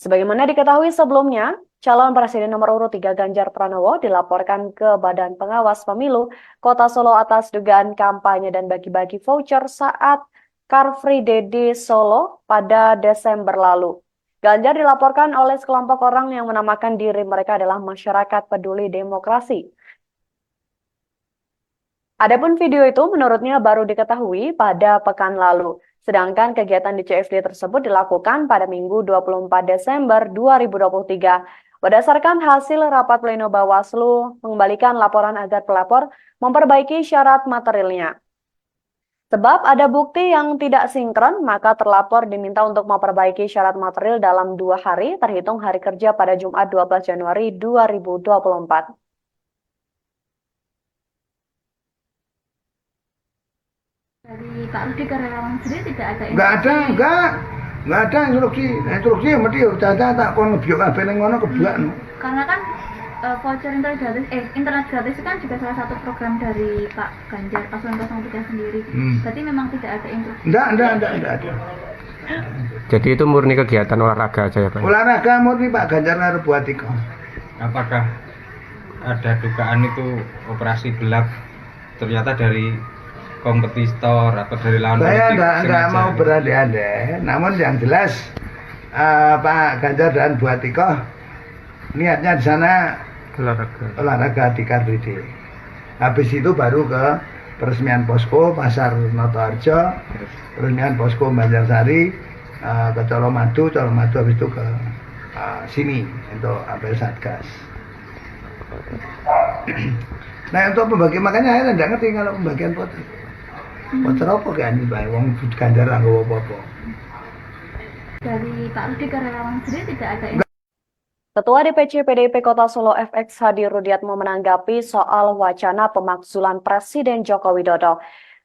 Sebagaimana diketahui sebelumnya, calon presiden nomor urut 3 Ganjar Pranowo dilaporkan ke Badan Pengawas Pemilu Kota Solo atas dugaan kampanye dan bagi-bagi voucher saat Car Free Day di Solo pada Desember lalu. Ganjar dilaporkan oleh sekelompok orang yang menamakan diri mereka adalah masyarakat peduli demokrasi. Adapun video itu menurutnya baru diketahui pada pekan lalu. Sedangkan kegiatan di CFD tersebut dilakukan pada Minggu 24 Desember 2023. Berdasarkan hasil rapat pleno Bawaslu, mengembalikan laporan agar pelapor memperbaiki syarat materialnya. Sebab ada bukti yang tidak sinkron, maka terlapor diminta untuk memperbaiki syarat material dalam 2 hari, terhitung hari kerja pada Jumat 12 Januari 2024. Dari Pak Rudi ke relawan sendiri tidak ada Nggak ada instruksi. Instruksi yang mesti caca tak kon ngebiok kabeh ning ngono kebuak. karena kan voucher internet gratis itu kan juga salah satu program dari Pak Ganjar paslon 03 sendiri. Berarti memang tidak ada instruksi. Enggak ada. Jadi itu murni kegiatan olahraga aja ya Pak? Olahraga murni Pak Ganjar karo Buatiko. Apakah ada dugaan itu operasi gelap ternyata dari kompetitor atau dari lawan Saya politik enggak sengaja? mau berandai-andai, namun yang jelas Pak Ganjar dan Buatiko niatnya di sana olahraga di Car Free Day. Habis itu baru ke peresmian posko Pasar Notoharjo, peresmian posko Banjarsari, ke Colomadu habis itu ke sini untuk apel Satgas. Nah untuk pembagian makanya saya tidak ngerti kalau pembagian voucher. Voucher apa kan ini Pak? Wong Ganjar nggak apa-apa. Dari Pak Rudi ke relawan sendiri tidak ada Ketua DPC PDIP Kota Solo FX Hadi Rudiatmo menanggapi soal wacana pemakzulan Presiden Joko Widodo.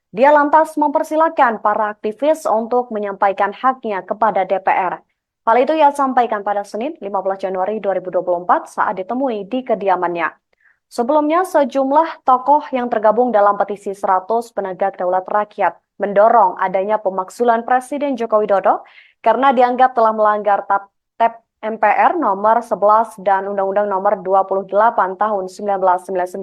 Dia lantas mempersilahkan para aktivis untuk menyampaikan haknya kepada DPR. Hal itu ia sampaikan pada Senin 15 Januari 2024 saat ditemui di kediamannya. Sebelumnya, sejumlah tokoh yang tergabung dalam petisi 100 penegak daulat rakyat mendorong adanya pemakzulan Presiden Joko Widodo karena dianggap telah melanggar TAP MPR nomor 11 dan Undang-Undang nomor 28 tahun 1999.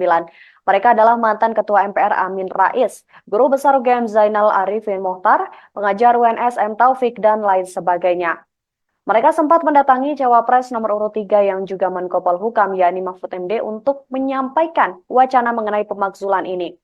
Mereka adalah mantan Ketua MPR Amin Rais, Guru Besar UGM Zainal Arifin Mohtar, pengajar UNS M. Taufik, dan lain sebagainya. Mereka sempat mendatangi Cawapres nomor urut 3 yang juga Menko Polhukam yakni Mahfud MD untuk menyampaikan wacana mengenai pemakzulan ini.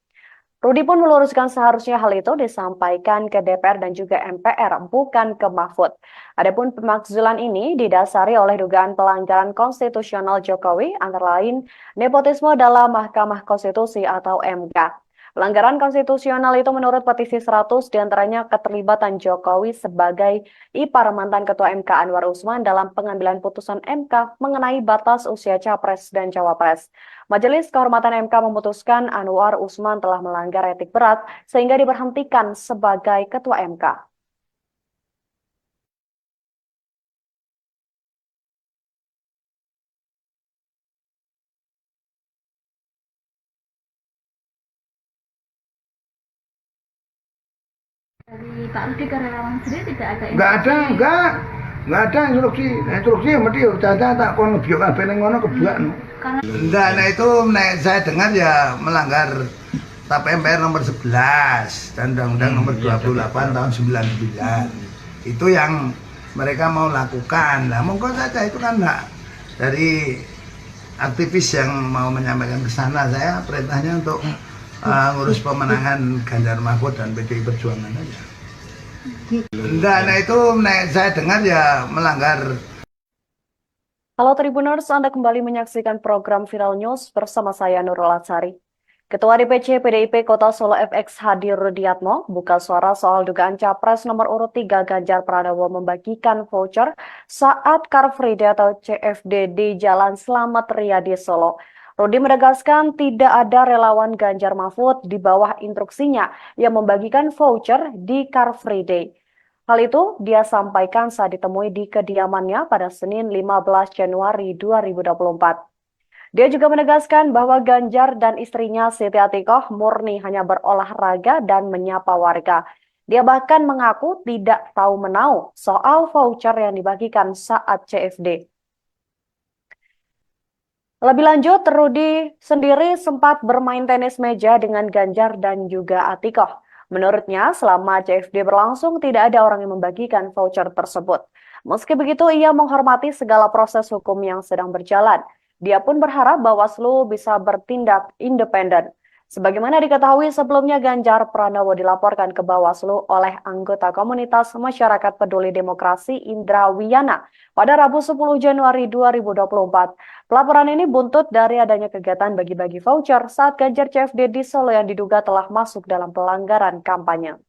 Rudi pun meluruskan seharusnya hal itu disampaikan ke DPR dan juga MPR, bukan ke Mahfud. Adapun pemakzulan ini didasari oleh dugaan pelanggaran konstitusional Jokowi, antara lain nepotisme dalam Mahkamah Konstitusi atau MK. Pelanggaran konstitusional itu menurut petisi 100 diantaranya keterlibatan Jokowi sebagai ipar mantan Ketua MK Anwar Usman dalam pengambilan putusan MK mengenai batas usia Capres dan Cawapres. Majelis Kehormatan MK memutuskan Anwar Usman telah melanggar etik berat sehingga diberhentikan sebagai Ketua MK. dari Pak Rudi ke relawan sendiri tidak ada Nggak ada instruksi. Instruksi yang mesti caca tak kon ngebiok kabeh ning ngono kebuak. karena Enggak, nah itu saya dengar ya melanggar TAP MPR nomor 11 dan Undang-Undang nomor 28 tahun 99. Itu yang mereka mau lakukan. Nah, monggo saja itu kan hak dari aktivis yang mau menyampaikan ke sana. Saya perintahnya untuk ngurus pemenangan Ganjar Mahfud dan PDI Perjuangan aja. Enggak, nah itu saya dengar ya melanggar. Halo Tribuners, Anda kembali menyaksikan program Viral News bersama saya Nurul Atsari. Ketua DPC PDIP Kota Solo FX Hadi Rudiatmo buka suara soal dugaan Capres nomor urut 3 Ganjar Pranowo membagikan voucher saat Car Free Day atau CFD di Jalan Slamet Riyadi Solo. Rudi menegaskan tidak ada relawan Ganjar Mahfud di bawah instruksinya yang membagikan voucher di Car Free Day. Hal itu dia sampaikan saat ditemui di kediamannya pada Senin 15 Januari 2024. Dia juga menegaskan bahwa Ganjar dan istrinya Siti Atikoh murni hanya berolahraga dan menyapa warga. Dia bahkan mengaku tidak tahu menau soal voucher yang dibagikan saat CFD. Lebih lanjut, Rudi sendiri sempat bermain tenis meja dengan Ganjar dan juga Atikoh. Menurutnya, selama CFD berlangsung tidak ada orang yang membagikan voucher tersebut. Meski begitu, ia menghormati segala proses hukum yang sedang berjalan. Dia pun berharap Bawaslu bisa bertindak independen. Sebagaimana diketahui sebelumnya, Ganjar Pranowo dilaporkan ke Bawaslu oleh anggota komunitas masyarakat peduli demokrasi Indra Wiyana pada Rabu 10 Januari 2024. Pelaporan ini buntut dari adanya kegiatan bagi-bagi voucher saat Ganjar CFD di Solo yang diduga telah masuk dalam pelanggaran kampanye.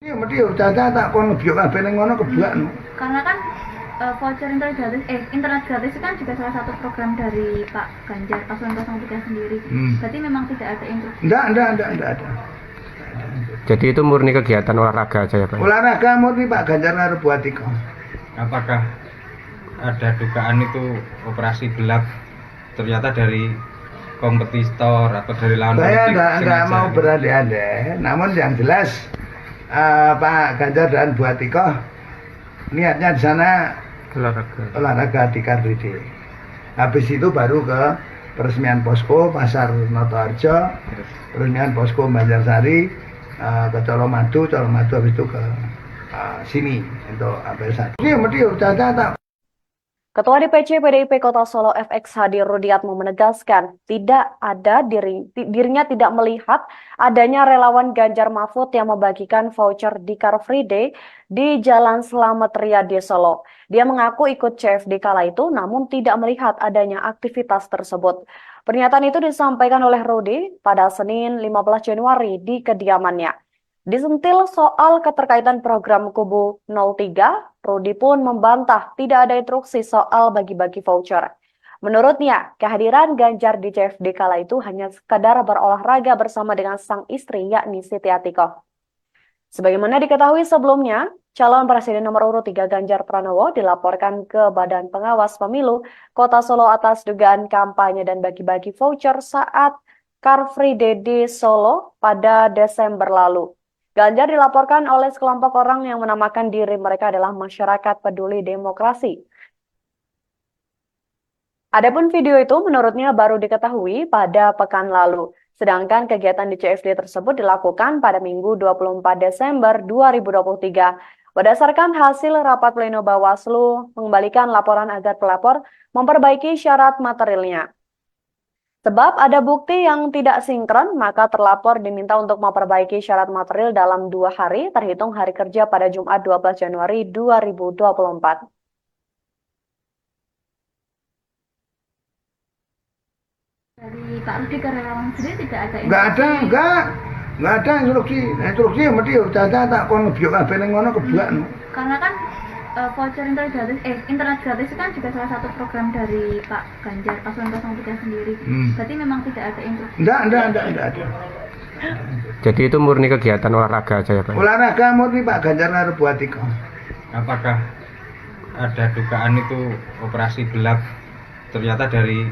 Iya, mesti caca tak kon ngebyok kabeh ning ngono kebuak. Karena kan voucher internet gratis itu kan juga salah satu program dari Pak Ganjar paslon 03 sendiri. Berarti memang tidak ada instruksi. Enggak ada. Jadi itu murni kegiatan olahraga aja ya Pak? Olahraga murni Pak Ganjar karo Buatiko. Apakah ada dugaan itu operasi gelap ternyata dari kompetitor atau dari lawan Saya politik enggak sengaja mau ini? berandai-andai, namun yang jelas Pak Ganjar dan Buatiko niatnya di sana olahraga di Car Free Day. Habis itu baru ke peresmian posko Pasar Notoharjo, peresmian posko Banjarsari, ke Colomadu habis itu ke sini untuk apel satu. Ini mesti caca tak. Ketua DPC PDIP Kota Solo FX Hadi Rudiatmo menegaskan dirinya tidak melihat adanya relawan Ganjar Mahfud yang membagikan voucher di Car Free Day di Jalan Slamet Riyadi Solo. Dia mengaku ikut CFD kala itu namun tidak melihat adanya aktivitas tersebut. Pernyataan itu disampaikan oleh Rudi pada Senin 15 Januari di kediamannya. Disentil soal keterkaitan program Kubu 03, Rudi pun membantah tidak ada instruksi soal bagi-bagi voucher. Menurutnya, kehadiran Ganjar di CFD kala itu hanya sekadar berolahraga bersama dengan sang istri yakni Siti Atikoh. Sebagaimana diketahui sebelumnya, calon presiden nomor urut 3 Ganjar Pranowo dilaporkan ke Badan Pengawas Pemilu Kota Solo atas dugaan kampanye dan bagi-bagi voucher saat Car Free Day di Solo pada Desember lalu. Ganjar dilaporkan oleh sekelompok orang yang menamakan diri mereka adalah Masyarakat Peduli Demokrasi. Adapun video itu menurutnya baru diketahui pada pekan lalu. Sedangkan kegiatan di CFD tersebut dilakukan pada Minggu 24 Desember 2023. Berdasarkan hasil rapat pleno Bawaslu, mengembalikan laporan agar pelapor memperbaiki syarat materialnya. Sebab ada bukti yang tidak sinkron, maka terlapor diminta untuk memperbaiki syarat material dalam 2 hari, terhitung hari kerja pada Jumat 12 Januari 2024. Dari Pak Rudi ke relawan sendiri tidak ada Enggak ada instruksi. Instruksi mesti caca tak kon ngebyok kabeh ning ngono kebuak. Karena kan voucher internet gratis itu kan juga salah satu program dari Pak Ganjar paslon 03 sendiri. Berarti memang tidak ada instruksi. Enggak ada. Jadi itu murni kegiatan olahraga aja ya Pak? Olahraga murni Pak Ganjar karo Buatiko. Apakah ada dugaan itu operasi gelap ternyata dari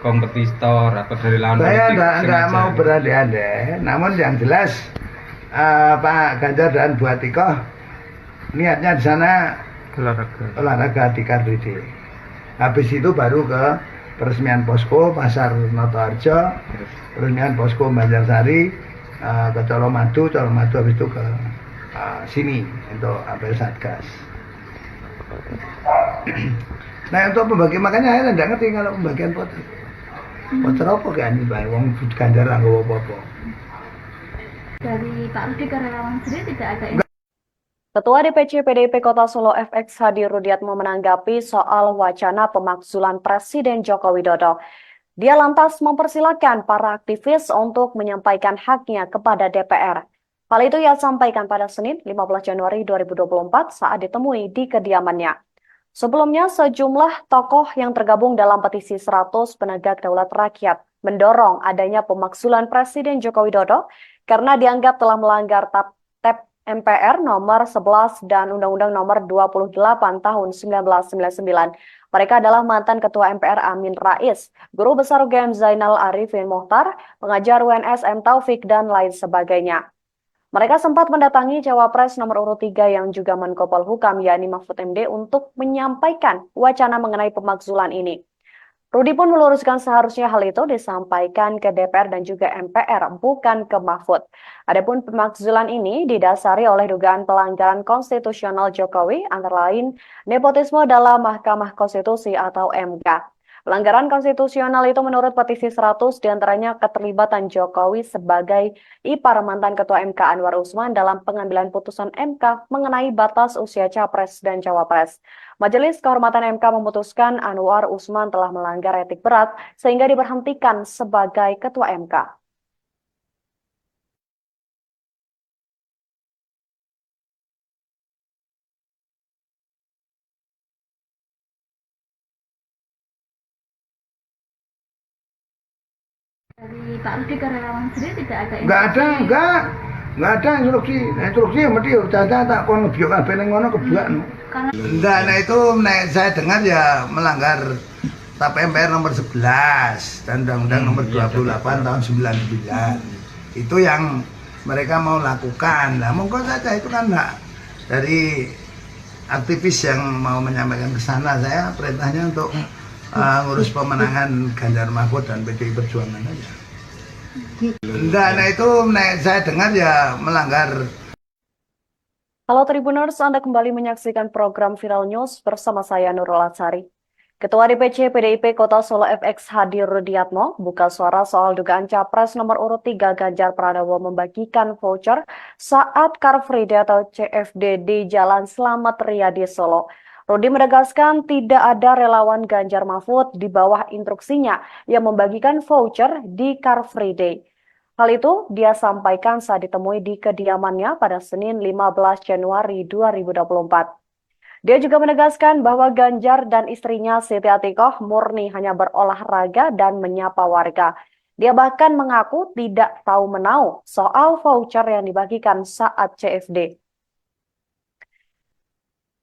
kompetitor atau dari lawan Saya politik enggak sengaja mau ini? berandai-andai, namun yang jelas Pak Ganjar dan Buatiko niatnya di sana olahraga di Car Free Day. Habis itu baru ke peresmian posko Pasar Notoharjo, peresmian posko Banjarsari, ke Colomadu habis itu ke sini untuk apel Satgas. Nah untuk pembagi makanya saya tidak ngerti kalau pembagian voucher. Voucher apa kan ini Pak? Wong Ganjar nggak apa-apa. Dari Pak Rudi ke relawan sendiri tidak ada Ketua DPC PDIP Kota Solo FX Hadi Rudiatmo menanggapi soal wacana pemakzulan Presiden Joko Widodo. Dia lantas mempersilahkan para aktivis untuk menyampaikan haknya kepada DPR. Hal itu ia sampaikan pada Senin 15 Januari 2024 saat ditemui di kediamannya. Sebelumnya, sejumlah tokoh yang tergabung dalam petisi 100 penegak daulat rakyat mendorong adanya pemakzulan Presiden Joko Widodo karena dianggap telah melanggar TAP MPR nomor 11 dan Undang-Undang nomor 28 tahun 1999. Mereka adalah mantan Ketua MPR Amin Rais, Guru Besar UGM Zainal Arifin Mohtar, pengajar UNS M. Taufik, dan lain sebagainya. Mereka sempat mendatangi Cawapres nomor urut 3 yang juga Menko Polhukam yakni Mahfud MD untuk menyampaikan wacana mengenai pemakzulan ini. Rudi pun meluruskan seharusnya hal itu disampaikan ke DPR dan juga MPR, bukan ke Mahfud. Adapun pemakzulan ini didasari oleh dugaan pelanggaran konstitusional Jokowi, antara lain nepotisme dalam Mahkamah Konstitusi atau MK. Pelanggaran konstitusional itu menurut petisi 100 diantaranya keterlibatan Jokowi sebagai ipar mantan Ketua MK Anwar Usman dalam pengambilan putusan MK mengenai batas usia Capres dan Cawapres. Majelis Kehormatan MK memutuskan Anwar Usman telah melanggar etik berat sehingga diberhentikan sebagai Ketua MK. Dari Pak Rudi ke relawan sendiri tidak ada Nggak ada instruksi. Instruksi mesti udah tak kon ngebiok kabeh ning ngono kebuak. karena Enggak, nah itu saya dengar ya melanggar TAP MPR nomor 11 dan Undang-Undang nomor 28 tahun 99. Itu yang mereka mau lakukan. Nah, monggo saja itu kan hak dari aktivis yang mau menyampaikan ke sana. Saya perintahnya untuk ngurus pemenangan Ganjar Mahfud dan PDI Perjuangan aja. Enggak, nah itu saya dengar ya melanggar. Halo Tribuners, Anda kembali menyaksikan program Viral News bersama saya Nurul Atsari. Ketua DPC PDIP Kota Solo FX Hadi Rudiatmo buka suara soal dugaan Capres nomor urut 3 Ganjar Pranowo membagikan voucher saat Car Free Day atau CFD di Jalan Slamet Riyadi Solo. Rudi menegaskan tidak ada relawan Ganjar Mahfud di bawah instruksinya yang membagikan voucher di Car Free Day. Hal itu dia sampaikan saat ditemui di kediamannya pada Senin 15 Januari 2024. Dia juga menegaskan bahwa Ganjar dan istrinya Siti Atikoh murni hanya berolahraga dan menyapa warga. Dia bahkan mengaku tidak tahu menau soal voucher yang dibagikan saat CFD.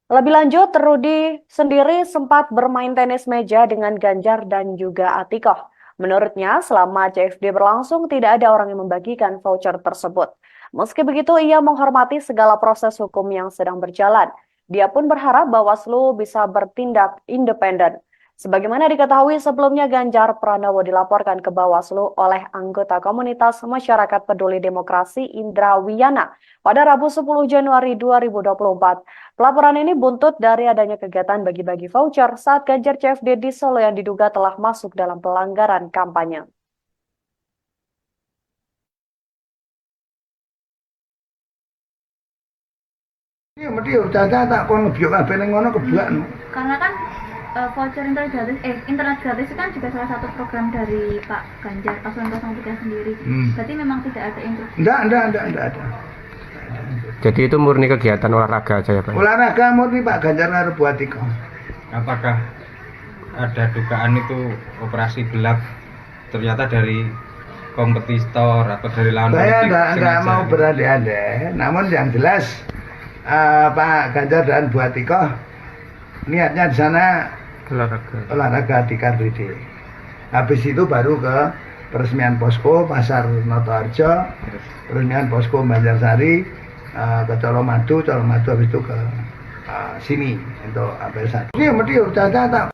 Lebih lanjut, Rudi sendiri sempat bermain tenis meja dengan Ganjar dan juga Atikoh. Menurutnya, selama CFD berlangsung tidak ada orang yang membagikan voucher tersebut. Meski begitu, ia menghormati segala proses hukum yang sedang berjalan. Dia pun berharap Bawaslu bisa bertindak independen. Sebagaimana diketahui sebelumnya, Ganjar Pranowo dilaporkan ke Bawaslu oleh anggota komunitas masyarakat peduli demokrasi Indra Wiyana pada Rabu 10 Januari 2024. Pelaporan ini buntut dari adanya kegiatan bagi-bagi voucher saat Ganjar CFD di Solo yang diduga telah masuk dalam pelanggaran kampanye. Iya, mesti udah tak kon ngebiok kabeh ning ngono kebuak. karena kan voucher internet gratis itu kan juga salah satu program dari Pak Ganjar paslon 03 sendiri. Berarti memang tidak ada instruksi. Enggak ada. Jadi itu murni kegiatan olahraga aja ya Pak? Olahraga murni Pak Ganjar karo Bu Atikoh. Apakah ada dugaan itu operasi gelap ternyata dari kompetitor atau dari lawan Saya politik enggak sengaja? mau berandai-andai, namun yang jelas Pak Ganjar dan Bu Atikoh niatnya di sana olahraga di Car Free Day. Habis itu baru ke peresmian posko Pasar Notoharjo, peresmian posko Banjarsari, ke Colomadu habis itu ke sini untuk apel satu. Ini mesti udah tak.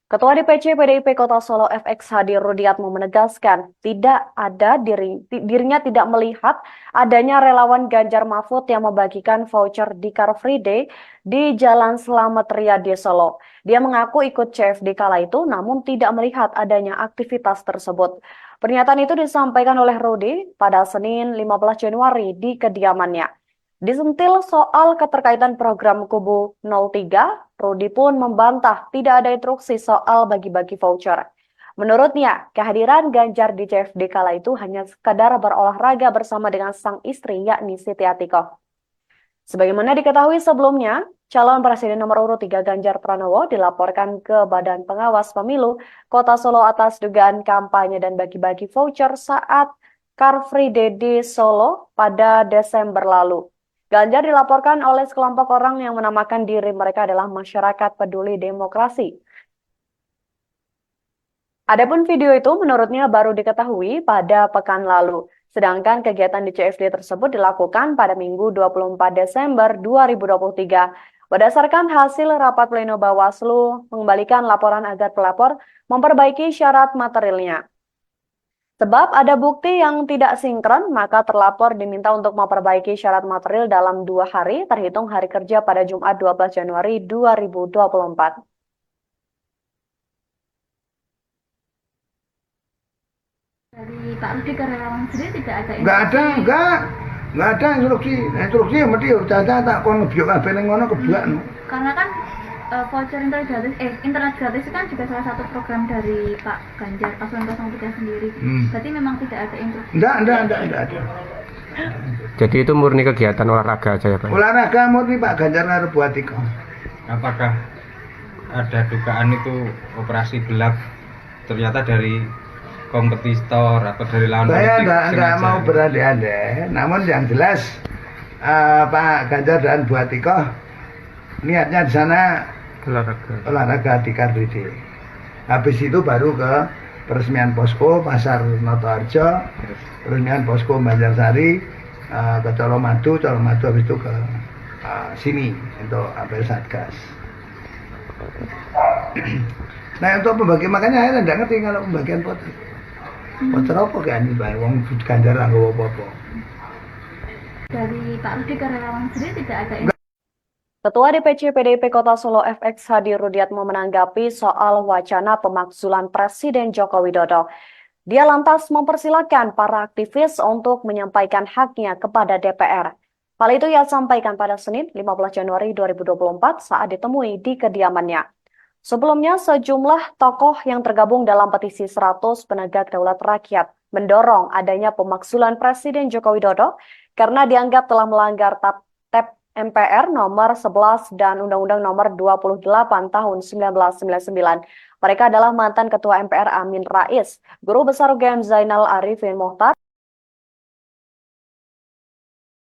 Ketua DPC PDIP Kota Solo FX Hadi Rudiatmo menegaskan dirinya tidak melihat adanya relawan Ganjar Mahfud yang membagikan voucher di Car Free Day di Jalan Slamet Riyadi Solo. Dia mengaku ikut CFD kala itu namun tidak melihat adanya aktivitas tersebut. Pernyataan itu disampaikan oleh Rudi pada Senin 15 Januari di kediamannya. Disentil soal keterkaitan program Kubu 03, Rudi pun membantah tidak ada instruksi soal bagi-bagi voucher. Menurutnya, kehadiran Ganjar di CFD kala itu hanya sekadar berolahraga bersama dengan sang istri yakni Siti Atikoh. Sebagaimana diketahui sebelumnya, calon presiden nomor urut 3 Ganjar Pranowo dilaporkan ke Badan Pengawas Pemilu Kota Solo atas dugaan kampanye dan bagi-bagi voucher saat Car Free Day di Solo pada Desember lalu. Ganjar dilaporkan oleh sekelompok orang yang menamakan diri mereka adalah masyarakat peduli demokrasi. Adapun video itu menurutnya baru diketahui pada pekan lalu. Sedangkan kegiatan di CFD tersebut dilakukan pada Minggu 24 Desember 2023. Berdasarkan hasil rapat pleno Bawaslu, mengembalikan laporan agar pelapor memperbaiki syarat materialnya. Sebab ada bukti yang tidak sinkron, maka terlapor diminta untuk memperbaiki syarat material dalam 2 hari, terhitung hari kerja pada Jumat 12 Januari 2024. Dari Pak Rudi ke relawan sendiri tidak ada Nggak ada instruksi. Instruksi yang mesti caca tak kon ngebyok kabeh ning ngono kebuak. Karena kan voucher internet gratis itu kan juga salah satu program dari Pak Ganjar paslon 03 sendiri. Berarti memang tidak ada instruksi. Enggak ada. Jadi itu murni kegiatan olahraga aja ya Pak? Olahraga murni Pak Ganjar karo buat iko. Apakah ada dugaan itu operasi gelap ternyata dari kompetitor atau dari lawan Saya politik nggak sengaja? mau berandai-andai, namun yang jelas Pak Ganjar dan Bu Atikoh niatnya di sana olahraga di Car Free Day. Habis itu baru ke peresmian posko Pasar Notoharjo, peresmian posko Banjarsari, ke Colomadu habis itu ke sini untuk apel Satgas. Nah untuk pembagian makanya saya tidak ngerti kalau pembagian voucher. Voucher apa kan ini Pak? Wong Ganjar nggak apa-apa. Dari Pak Rudi ke relawan sendiri tidak ada Ketua DPC PDIP Kota Solo FX Hadi Rudiatmo menanggapi soal wacana pemakzulan Presiden Joko Widodo. Dia lantas mempersilahkan para aktivis untuk menyampaikan haknya kepada DPR. Hal itu ia sampaikan pada Senin 15 Januari 2024 saat ditemui di kediamannya. Sebelumnya, sejumlah tokoh yang tergabung dalam petisi 100 penegak daulat rakyat mendorong adanya pemakzulan Presiden Joko Widodo karena dianggap telah melanggar TAP MPR nomor 11 dan Undang-Undang nomor 28 tahun 1999. Mereka adalah mantan Ketua MPR Amin Rais, Guru Besar UGM Zainal Arifin Mohtar,